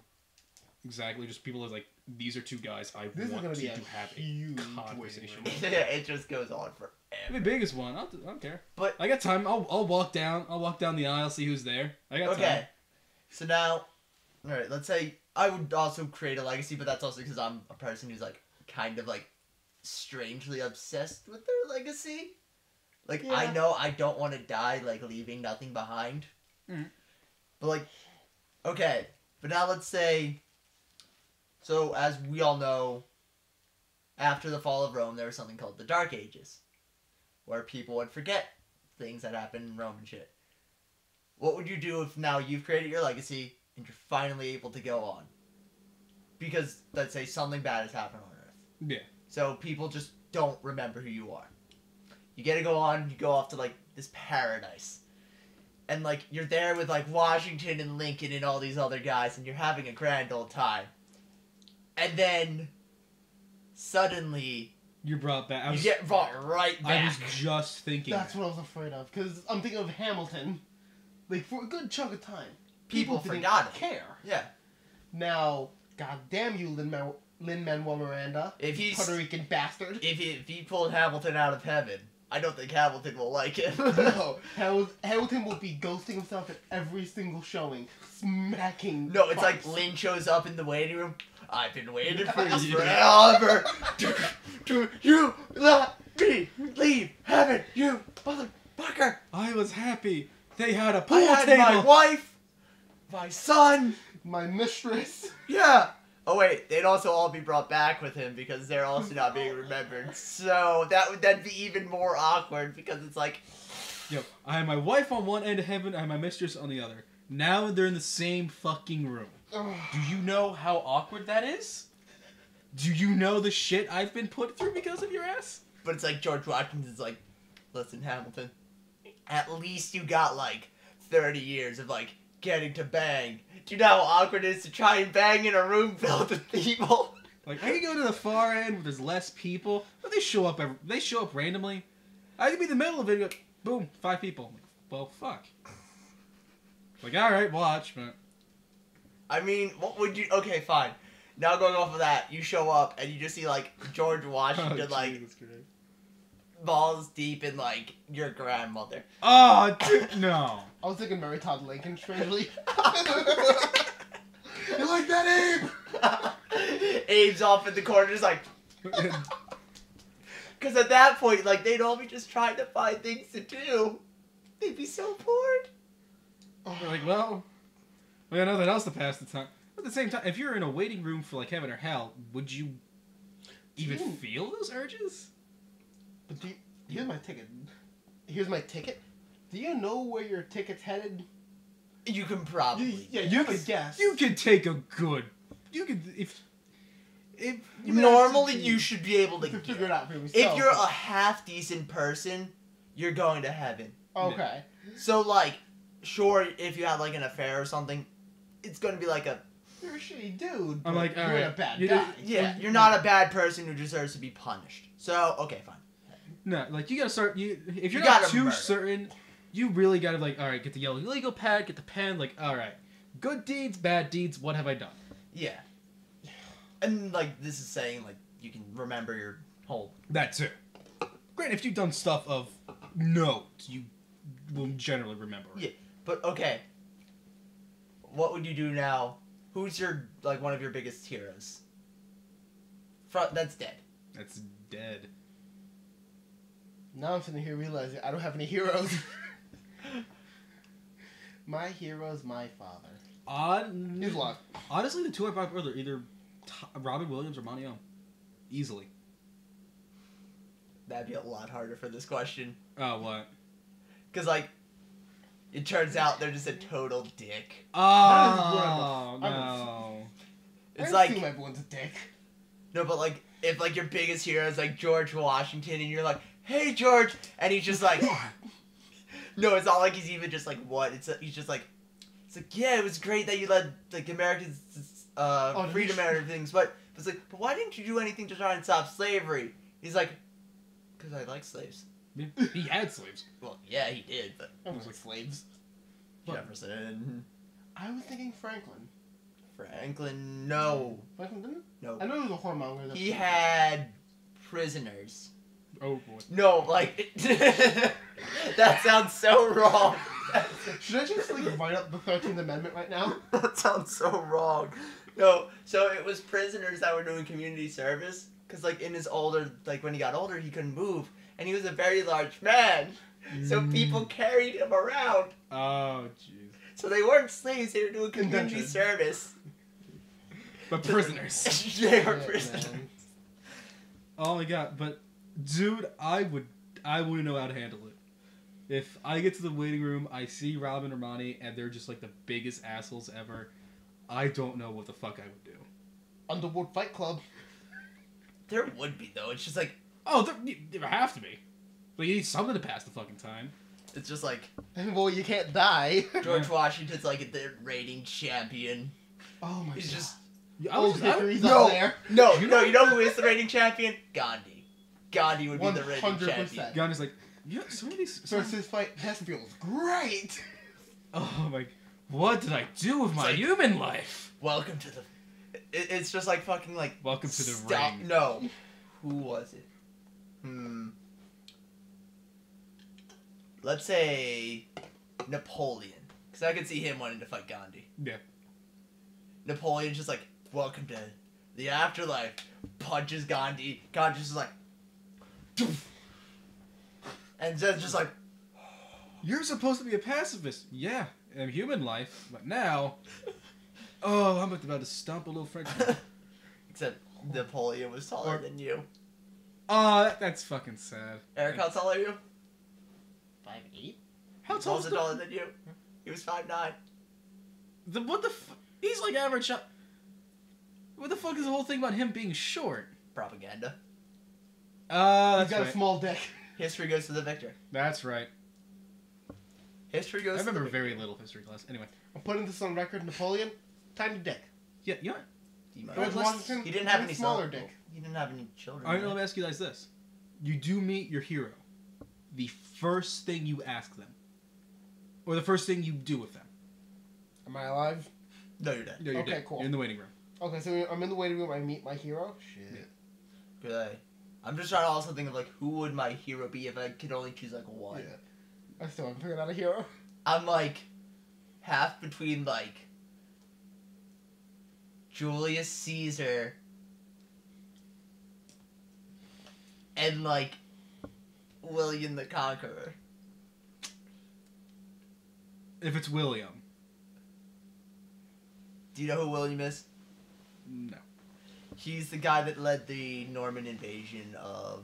Speaker 2: exactly. Just people as like these are two guys I
Speaker 1: This is
Speaker 2: want
Speaker 1: gonna be
Speaker 2: to
Speaker 1: a
Speaker 2: have a
Speaker 1: huge
Speaker 2: conversation.
Speaker 1: waiting
Speaker 2: with.
Speaker 3: It just goes on
Speaker 2: The
Speaker 3: forever.
Speaker 2: biggest one, I don't care.
Speaker 3: But-
Speaker 2: I got time. I'll walk down. I'll walk down the aisle, see who's there. I got time.
Speaker 3: Okay. So now, alright, let's say I would also create a legacy, but that's also because I'm a person who's like kind of like strangely obsessed with their legacy. Like, I
Speaker 1: Yeah.
Speaker 3: know I don't want to die like leaving nothing behind.
Speaker 2: Mhm.
Speaker 3: But like, okay, but now let's say, so as we all know, after the fall of Rome, there was something called the Dark Ages, where people would forget things that happened in Rome and shit. What would you do if now you've created your legacy and you're finally able to go on? Because, let's say, something bad has happened on Earth.
Speaker 2: Yeah.
Speaker 3: So people just don't remember who you are. You get to go on, you go off to, like, this paradise. And, like, you're there with, like, Washington and Lincoln and all these other guys, and you're having a grand old time. And then, suddenly,
Speaker 2: You're brought back.
Speaker 3: you get brought right
Speaker 2: I
Speaker 3: back.
Speaker 2: was just thinking.
Speaker 1: That's
Speaker 2: that.
Speaker 1: what I was afraid of, because I'm thinking of Hamilton. Like, for a good chunk of time,
Speaker 3: People
Speaker 1: didn't
Speaker 3: forgot it.
Speaker 1: care.
Speaker 3: Yeah.
Speaker 1: Now, goddamn you, Lin-Manuel Miranda,
Speaker 3: If he's...
Speaker 1: Puerto Rican bastard.
Speaker 3: If he pulled Hamilton out of heaven, I don't think Hamilton will like him.
Speaker 1: No, Hamilton will be ghosting himself at every single showing, smacking.
Speaker 3: No, it's like
Speaker 1: pipes.
Speaker 3: Lynn shows up in the waiting room. I've been waiting for this
Speaker 2: Yeah.
Speaker 3: forever. Do you let me leave heaven, you motherfucker?
Speaker 2: I was happy. They had a pool
Speaker 3: I had
Speaker 2: table.
Speaker 3: my wife, my son.
Speaker 1: My mistress.
Speaker 3: Yeah. Oh wait, they'd also all be brought back with him because they're also not being remembered. So that would then be even more awkward because it's like,
Speaker 2: Yo, I had my wife on one end of heaven. I had my mistress on the other. Now they're in the same fucking room.
Speaker 1: Ugh.
Speaker 2: Do you know how awkward that is? Do you know the shit I've been put through because of your ass?
Speaker 3: but it's like George Washington's like, listen, Hamilton, at least you got like 30 years of like getting to bang. Do you know how awkward it is to try and bang in a room filled with people?
Speaker 2: Like, I can go to the far end where there's less people, but they show up. They show up randomly. I could be in the middle of it. And go, boom, 5 people. I'm like, well, fuck. Like, all right, watch, but
Speaker 3: I mean, what would you? Okay, fine. Now going off of that, you show up and you just see like George Washington like
Speaker 2: Jesus Christ.
Speaker 3: balls deep in like your grandmother.
Speaker 2: Oh, dude, no.
Speaker 1: I was thinking Mary Todd Lincoln, strangely. You like that, Abe?
Speaker 3: Abe's off in the corner, just like. Because at that point, like they'd all be just trying to find things to do. They'd be so bored.
Speaker 2: We're like, well, we got nothing else to pass the time. At the same time, if you're in a waiting room for like heaven or hell, would you even
Speaker 1: Dude.
Speaker 2: feel those urges?
Speaker 1: But here's my ticket. Here's my ticket. Do you know where your ticket's headed?
Speaker 3: You can probably.
Speaker 1: You could guess.
Speaker 2: You could take a good. You could if.
Speaker 3: Normally, you should be able to
Speaker 1: You can
Speaker 3: get.
Speaker 1: figure it out for yourself.
Speaker 3: If you're a half decent person, you're going to heaven.
Speaker 1: Okay.
Speaker 3: So like, sure, if you have like an affair or something, it's gonna be like a
Speaker 1: You're a shitty dude.
Speaker 2: I'm
Speaker 1: but
Speaker 2: like,
Speaker 1: you're
Speaker 2: alright,
Speaker 1: a bad
Speaker 2: you
Speaker 1: guy.
Speaker 3: yeah. You're not a bad person who deserves to be punished. So okay, fine.
Speaker 2: No, like you gotta start. If you're
Speaker 3: You
Speaker 2: not
Speaker 3: gotta
Speaker 2: too
Speaker 3: murder.
Speaker 2: certain, you really gotta like. All right, get the yellow legal pad, get the pen. Like, all right, good deeds, bad deeds. What have I done?
Speaker 3: Yeah. And like this is saying like you can remember your whole.
Speaker 2: That's it. Granted, if you've done stuff of note, you will generally remember it.
Speaker 3: Yeah. But okay. What would you do now? Who's your like one of your biggest heroes? That's dead.
Speaker 2: That's dead.
Speaker 1: Now I'm sitting here realizing I don't have any heroes. My hero's my father. He's lost.
Speaker 2: Honestly, the two I brought are either Robin Williams or Monty Ohm. Easily.
Speaker 3: That'd be a lot harder for this question.
Speaker 2: Oh, what?
Speaker 3: Cause like, it turns out they're just a total dick.
Speaker 2: Oh,
Speaker 1: That is
Speaker 2: no.
Speaker 3: It's
Speaker 1: I
Speaker 3: like
Speaker 1: assume everyone's a dick.
Speaker 3: no, but like if like your biggest hero is like George Washington, and you're like, "Hey George," and he's just like, no, it's not like he's even just like what. He's just like, it's like yeah, it was great that you led like Americans freedom and everything, but it's like, but why didn't you do anything to try and stop slavery? He's like, because I like slaves.
Speaker 2: He had slaves.
Speaker 3: Well, yeah, he did, but
Speaker 1: Everyone's like slaves.
Speaker 2: What?
Speaker 3: Jefferson,
Speaker 1: I was thinking Franklin.
Speaker 3: Franklin, no,
Speaker 1: Franklin didn't?
Speaker 3: no,
Speaker 1: I know he was a whoremonger. that's-
Speaker 3: he had prisoners.
Speaker 2: Oh, boy.
Speaker 3: No, like that sounds so wrong.
Speaker 1: Should I just like write up the 13th Amendment right now?
Speaker 3: That sounds so wrong. No, so it was prisoners that were doing community service. Cause like in his older, like when he got older, he couldn't move, and he was a very large man. So people carried him around.
Speaker 2: Oh, jeez.
Speaker 3: So they weren't slaves; they were doing community
Speaker 1: Indentured.
Speaker 3: service.
Speaker 2: But prisoners.
Speaker 3: They were
Speaker 1: Yeah,
Speaker 3: prisoners.
Speaker 1: man.
Speaker 2: Oh my god, but dude, I wouldn't know how to handle it. If I get to the waiting room, I see Robin or Monty, and they're just like the biggest assholes ever, I don't know what the fuck I would do.
Speaker 1: Underworld Fight Club.
Speaker 3: There would be though. It's just like
Speaker 2: Oh, there have to be. But you need something to pass the fucking time.
Speaker 3: it's just like
Speaker 1: Well, you can't die.
Speaker 3: George Washington's like the reigning champion.
Speaker 1: Oh my
Speaker 3: He's
Speaker 1: god.
Speaker 3: just
Speaker 1: Old Hickory's
Speaker 3: no.
Speaker 1: up there.
Speaker 3: no,
Speaker 2: You
Speaker 3: no.
Speaker 2: know-
Speaker 3: You know who is the reigning champion? Gandhi. Gandhi would be the reigning
Speaker 1: 100%.
Speaker 3: champion.
Speaker 2: Gun is like, yeah, some of these.
Speaker 1: First his fight, Hess feels great.
Speaker 2: Oh my, what did I do with my
Speaker 3: like-
Speaker 2: human life?
Speaker 3: Welcome to the. It's just like fucking like.
Speaker 2: Welcome to the
Speaker 3: stop.
Speaker 2: ring.
Speaker 3: No. Who was it? Let's say Napoleon, because I could see him wanting to fight Gandhi.
Speaker 2: Yeah.
Speaker 3: Napoleon's just like, welcome to the afterlife. Punches Gandhi. Gandhi's just like. And Zed's just like.
Speaker 2: You're supposed to be a pacifist. Yeah, in human life, but now. Oh, I'm about to stomp a little Frenchman.
Speaker 3: Except Napoleon was taller than you.
Speaker 2: Oh, that's fucking sad.
Speaker 3: Eric, how tall are you?
Speaker 1: 5'8"?
Speaker 2: How
Speaker 3: He's
Speaker 2: tall
Speaker 3: also
Speaker 2: is
Speaker 3: taller than you. He was 5'9".
Speaker 2: what the he's like average. What the fuck is the whole thing about him being short?
Speaker 3: Propaganda.
Speaker 1: He's
Speaker 2: That's
Speaker 1: got
Speaker 2: right.
Speaker 1: a small dick.
Speaker 3: History goes to the victor.
Speaker 2: That's right.
Speaker 3: History
Speaker 2: I
Speaker 3: goes to the
Speaker 2: remember
Speaker 3: victor.
Speaker 2: very little history class. Anyway.
Speaker 1: I'm putting this on record. Napoleon, tiny dick.
Speaker 2: Yeah, you know what?
Speaker 1: George Washington,
Speaker 3: He didn't have
Speaker 1: even
Speaker 3: any
Speaker 1: smaller
Speaker 3: sons.
Speaker 1: dick.
Speaker 3: He didn't have any children.
Speaker 2: All right,
Speaker 3: right?
Speaker 2: let me ask you guys this. You do meet your hero. The first thing you ask them. Or the first thing you do with them.
Speaker 1: Am I alive?
Speaker 3: No, you're dead.
Speaker 2: No, you're
Speaker 1: Okay,
Speaker 2: dead.
Speaker 1: cool.
Speaker 2: You're in the waiting room.
Speaker 1: Okay, so I'm in the waiting room. I meet my hero. Shit.
Speaker 3: Good. I'm just trying to also think of like who would my hero be if I could only choose like one.
Speaker 1: Yeah. I still haven't figured out a hero.
Speaker 3: I'm like half between like Julius Caesar and like William the Conqueror.
Speaker 2: If it's William.
Speaker 3: Do you know who William is?
Speaker 2: No.
Speaker 3: He's the guy that led the Norman invasion of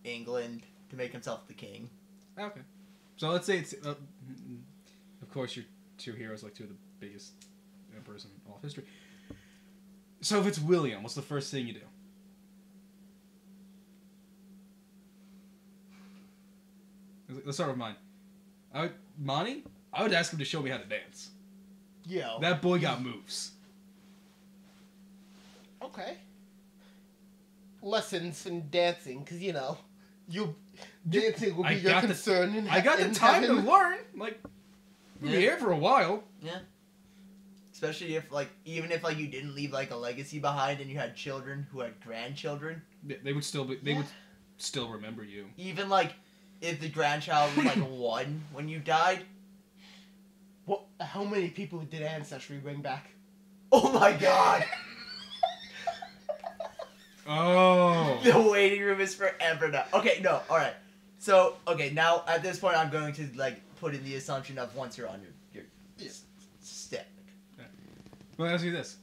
Speaker 3: England to make himself the king.
Speaker 2: Okay. So let's say it's... of course, your two heroes like two of the biggest emperors in all of history. So if it's William, what's the first thing you do? Let's start with mine. Monty? I would ask him to show me how to dance.
Speaker 1: Yeah.
Speaker 2: That boy got moves.
Speaker 1: Okay. Lessons in dancing, because, dancing will be your concern.
Speaker 2: I got the time to learn. Like, we'll be here for a while.
Speaker 3: Yeah. Especially if, like, even if, like, you didn't leave, like, a legacy behind and you had children who had grandchildren.
Speaker 2: They would still be, they would still remember you.
Speaker 3: Even, like, if the grandchild was, like, 1 when you died.
Speaker 1: What? How many people did Ancestry bring back?
Speaker 3: Oh my god!
Speaker 2: Oh.
Speaker 3: The waiting room is forever now. Okay, no, alright. So, okay, now, at this point, I'm going to, like, put in the assumption of once you're on your step.
Speaker 2: Well, let me ask you this.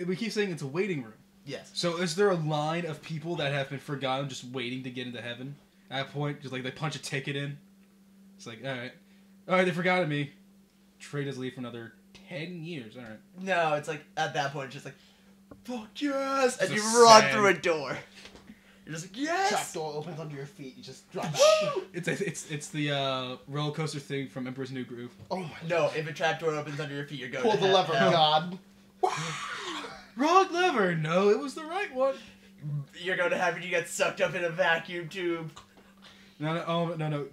Speaker 2: We keep saying it's a waiting room.
Speaker 3: Yes.
Speaker 2: So is there a line of people that have been forgotten just waiting to get into heaven? At that point, just like they punch a ticket in. It's like, alright, they forgot me. Trade us leave for another 10 years, alright.
Speaker 3: No, it's like, at that point, it's just like, fuck yes! And
Speaker 2: It's
Speaker 3: you
Speaker 2: a
Speaker 3: run
Speaker 2: sand.
Speaker 3: through a door. You're just like, yes!
Speaker 1: Trap door opens under your feet. You just drop
Speaker 3: Woo!
Speaker 1: it.
Speaker 2: It's the roller coaster thing from Emperor's New Groove.
Speaker 1: Oh my
Speaker 3: No, if a trapdoor opens under your feet, you're going
Speaker 1: Pull
Speaker 3: to
Speaker 1: the lever,
Speaker 3: hell.
Speaker 1: God.
Speaker 2: Wrong lever! No, it was the right one.
Speaker 3: You're going to heaven, you get sucked up in a vacuum tube.
Speaker 2: No.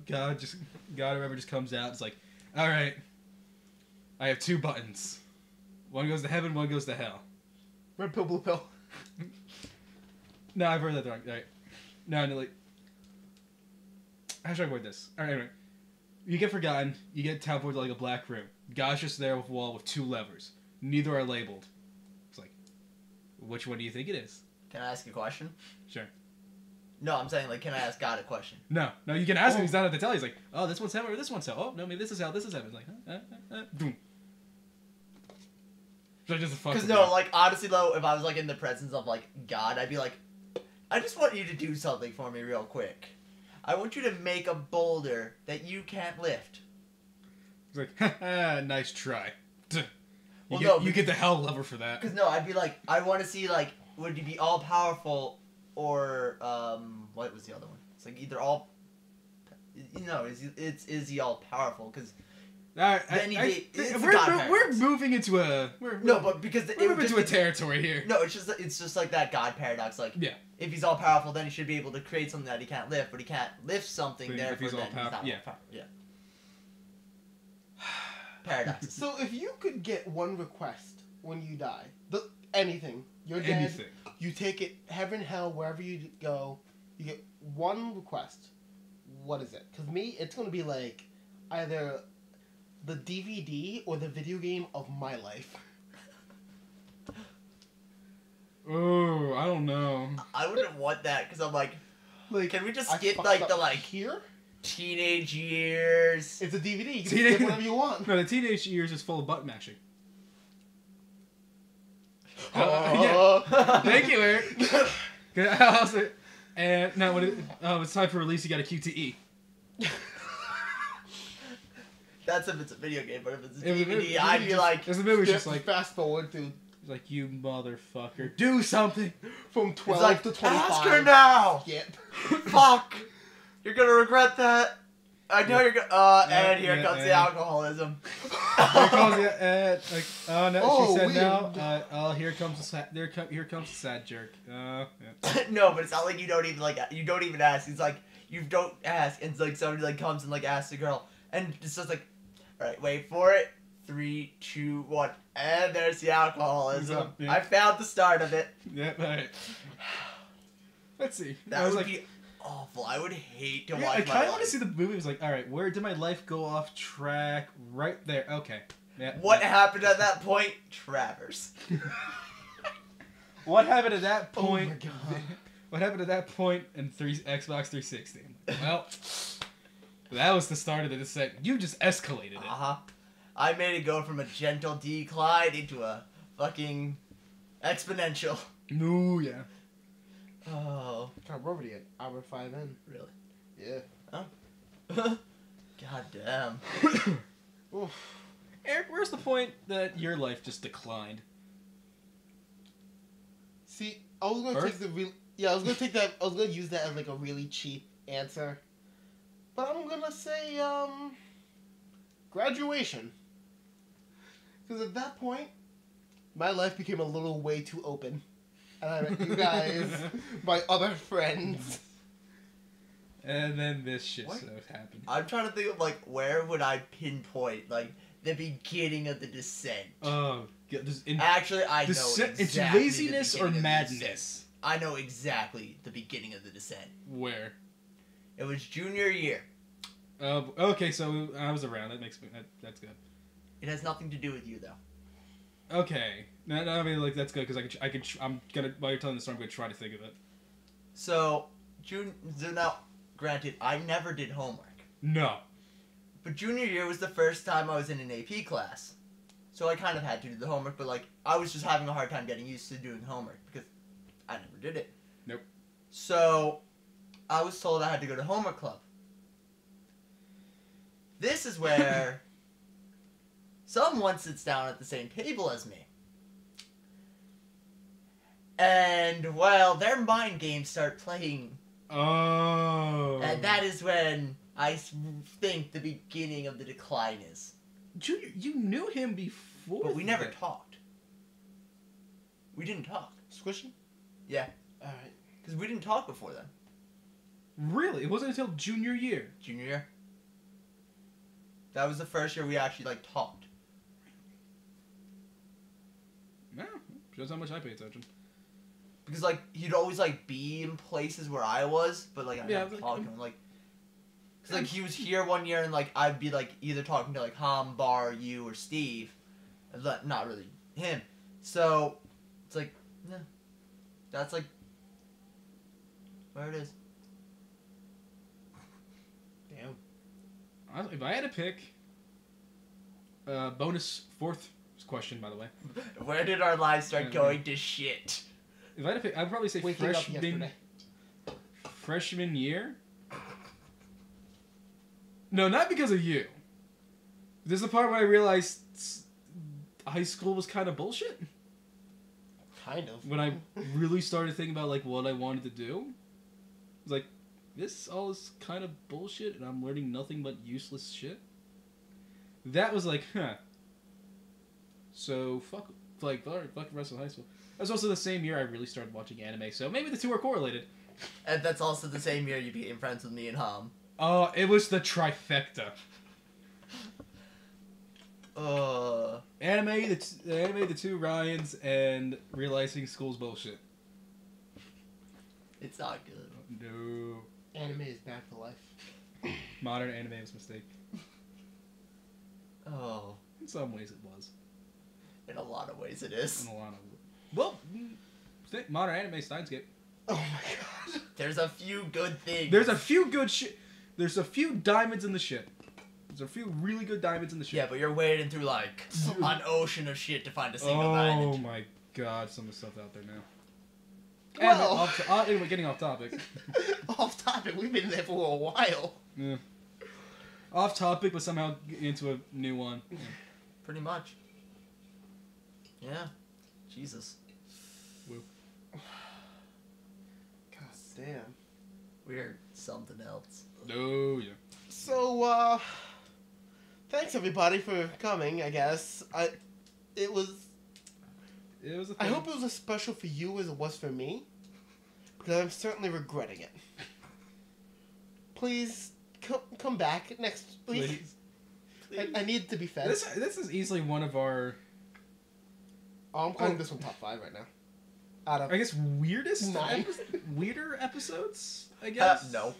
Speaker 2: God or whoever just comes out. It's like, alright. I have 2 buttons. One goes to heaven, one goes to hell.
Speaker 1: Red pill, blue pill.
Speaker 2: No, I've heard that wrong. Alright. No, like... How should I word this? Alright, anyway. You get forgotten, you get teleported to like a black room. God's just there with a wall with 2 levers. Neither are labeled. It's like, which one do you think it is?
Speaker 3: Can I ask a question?
Speaker 2: Sure.
Speaker 3: No, I'm saying, like, can I ask God a question?
Speaker 2: No, you can ask him, he's not have to tell you. He's like, oh, this one's heaven or this one's hell. Oh, no, maybe this is hell, this is heaven. It's like, boom. So just fuck
Speaker 3: Because,
Speaker 2: with
Speaker 3: no,
Speaker 2: you.
Speaker 3: like, honestly, though, if I was, like, in the presence of, like, God, I'd be like, I just want you to do something for me real quick. I want you to make a boulder that you can't lift.
Speaker 2: He's like, haha, nice try.
Speaker 3: Well,
Speaker 2: You get the hell lever for that.
Speaker 3: Because, no, I'd be like, I want to see, like, would you be all-powerful or, what was the other one? It's like either all... is he all-powerful? Because... Then
Speaker 2: we're moving into a...
Speaker 3: No, but because...
Speaker 2: We're moving into a territory here.
Speaker 3: No, it's just like that God paradox. Like,
Speaker 2: Yeah.
Speaker 3: if he's all powerful, then he should be able to create something that he can't lift, but he can't lift something.
Speaker 2: But if
Speaker 3: Therefore,
Speaker 2: he's
Speaker 3: then
Speaker 2: all
Speaker 3: he's not
Speaker 2: yeah.
Speaker 3: all powerful. Yeah. Paradoxes.
Speaker 1: So if you could get one request when you die, anything, you're dead,
Speaker 2: Anything.
Speaker 1: you take it, heaven, hell, wherever you go, you get one request. What is it? Because me, it's going to be like either the DVD or the video game of my life.
Speaker 2: Oh, I don't know.
Speaker 3: I wouldn't want that because I'm like,
Speaker 1: Like,
Speaker 3: can we just
Speaker 1: I
Speaker 3: skip
Speaker 1: fucked
Speaker 3: like
Speaker 1: up
Speaker 3: the like
Speaker 1: here?
Speaker 3: teenage years?
Speaker 1: It's a DVD. You can
Speaker 2: Teenage-
Speaker 1: skip whatever you want.
Speaker 2: No, the teenage years is full of butt mashing.
Speaker 1: Oh.
Speaker 2: Thank you, Eric. Also, and now when it's time for release, you got a QTE.
Speaker 3: That's if it's a video game, but if it's a
Speaker 2: If it's a
Speaker 3: DVD,
Speaker 2: movie,
Speaker 3: I'd be like,
Speaker 2: There's the movie's
Speaker 1: Skip,
Speaker 2: just like,
Speaker 1: fast forward to
Speaker 2: he's like, you motherfucker, do something.
Speaker 1: from
Speaker 3: it's
Speaker 1: 12
Speaker 3: like,
Speaker 1: to 25.
Speaker 3: ask her now.
Speaker 1: Skip.
Speaker 3: Fuck, you're gonna regret that. I know you're gonna. And here comes the alcoholism.
Speaker 2: Here comes the, like, oh no,
Speaker 1: Oh,
Speaker 2: she said
Speaker 1: weird.
Speaker 2: no. Oh, here comes the sad. Here comes the sad jerk. Yeah.
Speaker 3: No, but it's not like you don't even ask. It's like you don't ask, and it's like somebody like comes and like asks the girl, and it's just like, all right, wait for it. 3, 2, 1, and there's the alcoholism.
Speaker 2: Yeah.
Speaker 3: I found the start of it.
Speaker 2: Yeah, alright. Let's see.
Speaker 3: That
Speaker 2: I was
Speaker 3: would
Speaker 2: like,
Speaker 3: be awful. I would hate to
Speaker 2: yeah,
Speaker 3: watch
Speaker 2: I
Speaker 3: my
Speaker 2: kind of want
Speaker 3: life.
Speaker 2: to see the movie. It was like, alright, where did my life go off track? Right there. Okay. Yeah.
Speaker 3: What happened at that point? Travers.
Speaker 2: What happened at that
Speaker 1: Oh
Speaker 2: point?
Speaker 1: my God.
Speaker 2: What happened at that point in Xbox 360? Well, that was the start of the descent. You just escalated it.
Speaker 3: Uh-huh. I made it go from a gentle decline into a fucking exponential.
Speaker 2: No, yeah.
Speaker 3: Oh.
Speaker 1: God, we're already at hour 5 in.
Speaker 3: Really?
Speaker 1: Yeah.
Speaker 3: God damn.
Speaker 1: Oof.
Speaker 2: Eric, where's the point that your life just declined?
Speaker 1: See, I was gonna take the real. Yeah, I was gonna take that. I was gonna use that as like a really cheap answer, but I'm gonna say graduation. Because at that point, my life became a little way too open, and I met you guys, my other friends.
Speaker 2: And then this shit
Speaker 3: What?
Speaker 2: stuff happened.
Speaker 3: I'm trying to think of, like, where would I pinpoint, like, the beginning of the descent?
Speaker 2: Oh, yeah,
Speaker 3: Actually, I know
Speaker 2: it's
Speaker 3: exactly
Speaker 2: laziness
Speaker 3: the
Speaker 2: or
Speaker 3: beginning of the
Speaker 2: madness?
Speaker 3: descent. I know exactly the beginning of the descent.
Speaker 2: Where?
Speaker 3: It was junior year.
Speaker 2: Okay, so I was around. That's good.
Speaker 3: It has nothing to do with you, though.
Speaker 2: Okay. No, I mean, like, that's good, because I'm gonna, while you're telling the story, I'm gonna try to think of it.
Speaker 3: So now, granted, I never did homework.
Speaker 2: No.
Speaker 3: But junior year was the first time I was in an AP class. So I kind of had to do the homework, but, like, I was just having a hard time getting used to doing homework because I never did it.
Speaker 2: Nope.
Speaker 3: So I was told I had to go to homework club. This is where someone sits down at the same table as me. And, well, their mind games start playing.
Speaker 2: Oh.
Speaker 3: And that is when I think the beginning of the decline is.
Speaker 2: Junior, you knew him before.
Speaker 3: But we never
Speaker 2: that.
Speaker 3: talked. We didn't talk.
Speaker 1: Squishy.
Speaker 3: Yeah.
Speaker 1: All right.
Speaker 3: Because we didn't talk before then.
Speaker 2: Really? It wasn't until junior year.
Speaker 3: Junior year. That was the first year we actually, like, talked.
Speaker 2: Yeah, shows how much I pay attention.
Speaker 3: Because, like, he'd always, like, be in places where I was, but, like, I'd
Speaker 2: Yeah,
Speaker 3: not
Speaker 2: like,
Speaker 3: talk to him. Like, because, like, he was here one year, and, like, I'd be, like, either talking to, like, Ham, Bar, you, or Steve. Not really him. So, it's like, yeah. That's, like, where it is.
Speaker 1: Damn.
Speaker 2: If I had to pick, bonus fourth question, by the way.
Speaker 3: Where did our lives start
Speaker 2: Yeah,
Speaker 3: going to shit?
Speaker 2: If I had to pick, I'd probably say
Speaker 1: Waking up yesterday.
Speaker 2: freshman year. No, not because of you. This is the part where I realized high school was kind of bullshit.
Speaker 1: Kind of.
Speaker 2: When I really started thinking about, like, what I wanted to do. I was like, this all is kind of bullshit, and I'm learning nothing but useless shit. That was like, huh. So, fuck the rest of high school. That was also the same year I really started watching anime, so maybe the two are correlated.
Speaker 3: And that's also the same year you became friends with me and Ham.
Speaker 2: Oh, it was the trifecta. Anime, the two Ryans, and realizing school's bullshit.
Speaker 3: It's not good.
Speaker 2: No.
Speaker 1: Anime is bad for life.
Speaker 2: Modern anime was a mistake.
Speaker 3: Oh.
Speaker 2: In some ways it was.
Speaker 3: In a lot of ways it is.
Speaker 2: In a lot of... Well, modern anime, Steins Gate.
Speaker 1: Oh my god.
Speaker 3: There's a few good things.
Speaker 2: There's a few good shit. There's a few diamonds in the shit. There's a few really good diamonds in the shit.
Speaker 3: Yeah, but you're wading through, like, an ocean of shit to find a single
Speaker 2: Oh
Speaker 3: diamond.
Speaker 2: my god, some of the stuff out there now.
Speaker 1: Well.
Speaker 2: Anyway, getting off topic.
Speaker 1: Off topic. We've been there for a while.
Speaker 2: Yeah. Off topic, but somehow into a new one. Yeah.
Speaker 3: Pretty much. Yeah. Jesus.
Speaker 2: Woo.
Speaker 1: God damn.
Speaker 3: We're something else.
Speaker 2: Oh, yeah.
Speaker 1: So, thanks everybody for coming, I guess. It was
Speaker 2: It was a
Speaker 1: I
Speaker 2: thing.
Speaker 1: hope it was as special for you as it was for me, because I'm certainly regretting it. Please come back next week. I need to be fed.
Speaker 2: This is easily one of our,
Speaker 1: I'm calling this one top 5 right now. Out of
Speaker 2: I guess, weirdest,
Speaker 1: Nine.
Speaker 2: weirder episodes. I guess.
Speaker 3: No.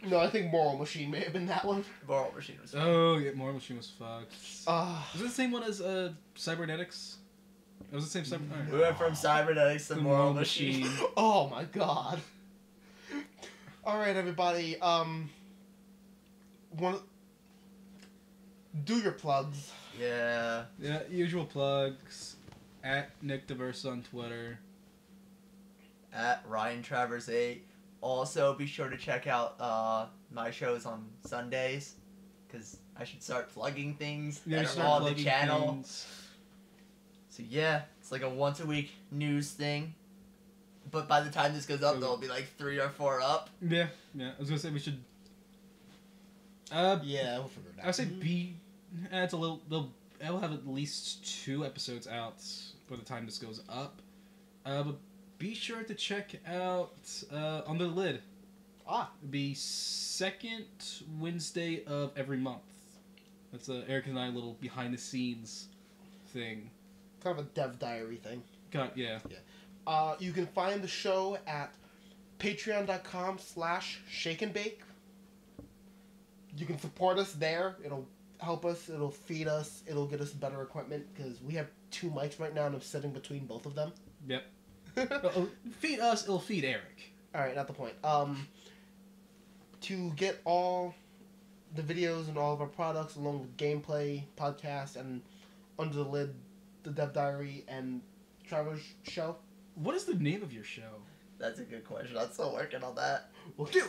Speaker 1: no, I think Moral Machine may have been that one.
Speaker 3: Moral Machine was.
Speaker 2: Oh, yeah, Moral Machine was fucked.
Speaker 1: Ah.
Speaker 2: Was it the same one as Cybernetics? It was the same Cyber.
Speaker 3: We went from Cybernetics to
Speaker 2: The
Speaker 3: Moral Machine.
Speaker 1: Oh my god. All right, everybody. Do your plugs.
Speaker 3: Yeah.
Speaker 2: Yeah, usual plugs. At Nick Diverse on Twitter.
Speaker 3: At Ryan Travers 8. Also, be sure to check out my shows on Sundays, because I should start plugging things
Speaker 2: Yeah,
Speaker 3: that are
Speaker 2: start
Speaker 3: on the
Speaker 2: plugging
Speaker 3: channel.
Speaker 2: things.
Speaker 3: So yeah, it's like a once a week news thing. But by the time this goes up,
Speaker 2: Okay.
Speaker 3: there'll be like 3 or 4 up.
Speaker 2: Yeah. I was gonna say we should.
Speaker 1: Yeah, we'll figure it out.
Speaker 2: I would say it's a little. I'll have at least 2 episodes out by the time this goes up. But be sure to check out Under the Lid.
Speaker 1: Ah.
Speaker 2: It'll be second Wednesday of every month. That's Eric and I little behind the scenes thing.
Speaker 1: Kind of a dev diary thing.
Speaker 2: Yeah.
Speaker 1: You can find the show at patreon.com/shakeandbake. You can support us there. It'll help us. It'll feed us. It'll get us better equipment because we have 2 mics right now and I'm sitting between both of them.
Speaker 2: Yep. It'll feed us. It'll feed Eric.
Speaker 1: All right, not the point. To get all the videos and all of our products along with gameplay, podcast, and Under the Lid, the Dev Diary, and Trevor's show.
Speaker 2: What is the name of your show?
Speaker 3: That's a good question. I'm still working on that.
Speaker 1: Dude,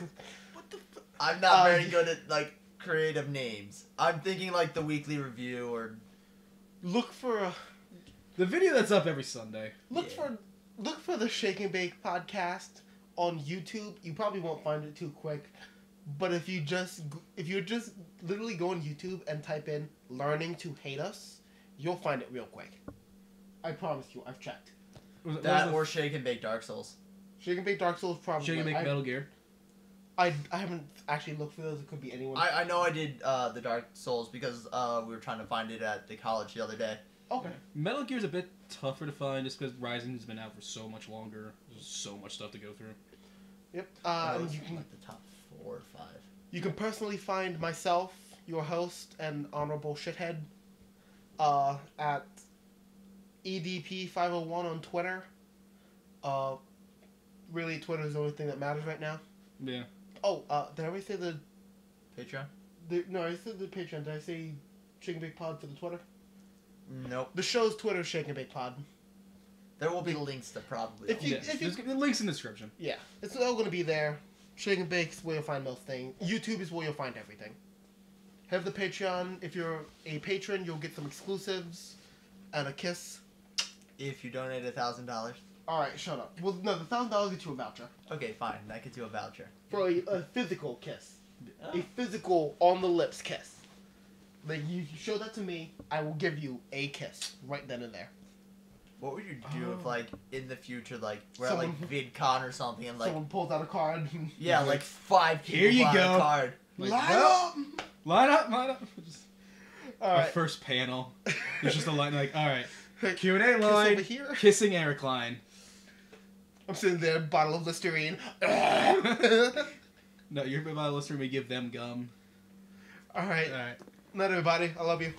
Speaker 2: What the?
Speaker 3: I'm not very good at like creative names. I'm thinking like the weekly review or
Speaker 1: look for
Speaker 2: The video that's up every Sunday.
Speaker 1: look for the Shake and Bake podcast on YouTube. You probably won't find it too quick, but if you just literally go on YouTube and type in "learning to hate us," you'll find it real quick. I promise you. I've checked.
Speaker 3: that or Shake and Bake Dark Souls.
Speaker 1: Shake and Bake Dark Souls probably.
Speaker 2: Shake and Bake Metal Gear.
Speaker 1: I haven't actually looked for those. It could be anyone.
Speaker 3: I know I did the Dark Souls because we were trying to find it at the college the other day.
Speaker 1: Okay.
Speaker 2: Metal Gear's a bit tougher to find just because Rising has been out for so much longer. There's so much stuff to go through.
Speaker 1: Yep.
Speaker 3: That
Speaker 1: And
Speaker 3: was
Speaker 1: you can
Speaker 3: like the top 4 or 5.
Speaker 1: you can personally find myself, your host and honorable shithead, at EDP501 on Twitter. Really, Twitter is the only thing that matters right now.
Speaker 2: Yeah.
Speaker 1: Oh, did I already say
Speaker 3: Patreon?
Speaker 1: no, I said the Patreon. Did I say Shake and Bake Pod for the Twitter?
Speaker 3: Nope.
Speaker 1: The show's Twitter, Shake and Bake Pod.
Speaker 3: There will be links to probably.
Speaker 1: If you-
Speaker 2: Yeah. There's the links in the description.
Speaker 1: Yeah, it's all going to be there. Shake and Bake is where you'll find most things. YouTube is where you'll find everything. Have the Patreon. If you're a patron, you'll get some exclusives and a kiss.
Speaker 3: If you donate $1,000.
Speaker 1: All right, shut up. Well, no, the $1,000 gets you a voucher
Speaker 3: Okay, fine. That gets you a voucher.
Speaker 1: for a physical kiss,
Speaker 3: Oh.
Speaker 1: a physical on the lips kiss. Like you show that to me, I will give you a kiss right then and there.
Speaker 3: What would you do if,
Speaker 2: Oh.
Speaker 3: like, in the future, like, we're at, like,
Speaker 1: Someone-
Speaker 3: VidCon or something, and, like,
Speaker 1: Someone pulls out a card.
Speaker 3: yeah, like, 5 people
Speaker 2: Here you
Speaker 3: buy
Speaker 2: go.
Speaker 3: a card.
Speaker 2: Like,
Speaker 1: Line
Speaker 2: well,
Speaker 1: up.
Speaker 2: line up. Just,
Speaker 1: All
Speaker 2: Our
Speaker 1: right.
Speaker 2: first panel. There's just a line like, all right, Q&A
Speaker 1: Kiss
Speaker 2: line,
Speaker 1: over here.
Speaker 2: kissing Eric line.
Speaker 1: I'm sitting there, bottle of Listerine.
Speaker 2: No, you're by listener. We give them gum.
Speaker 1: All right.
Speaker 2: All right.
Speaker 1: Night, everybody. I love you.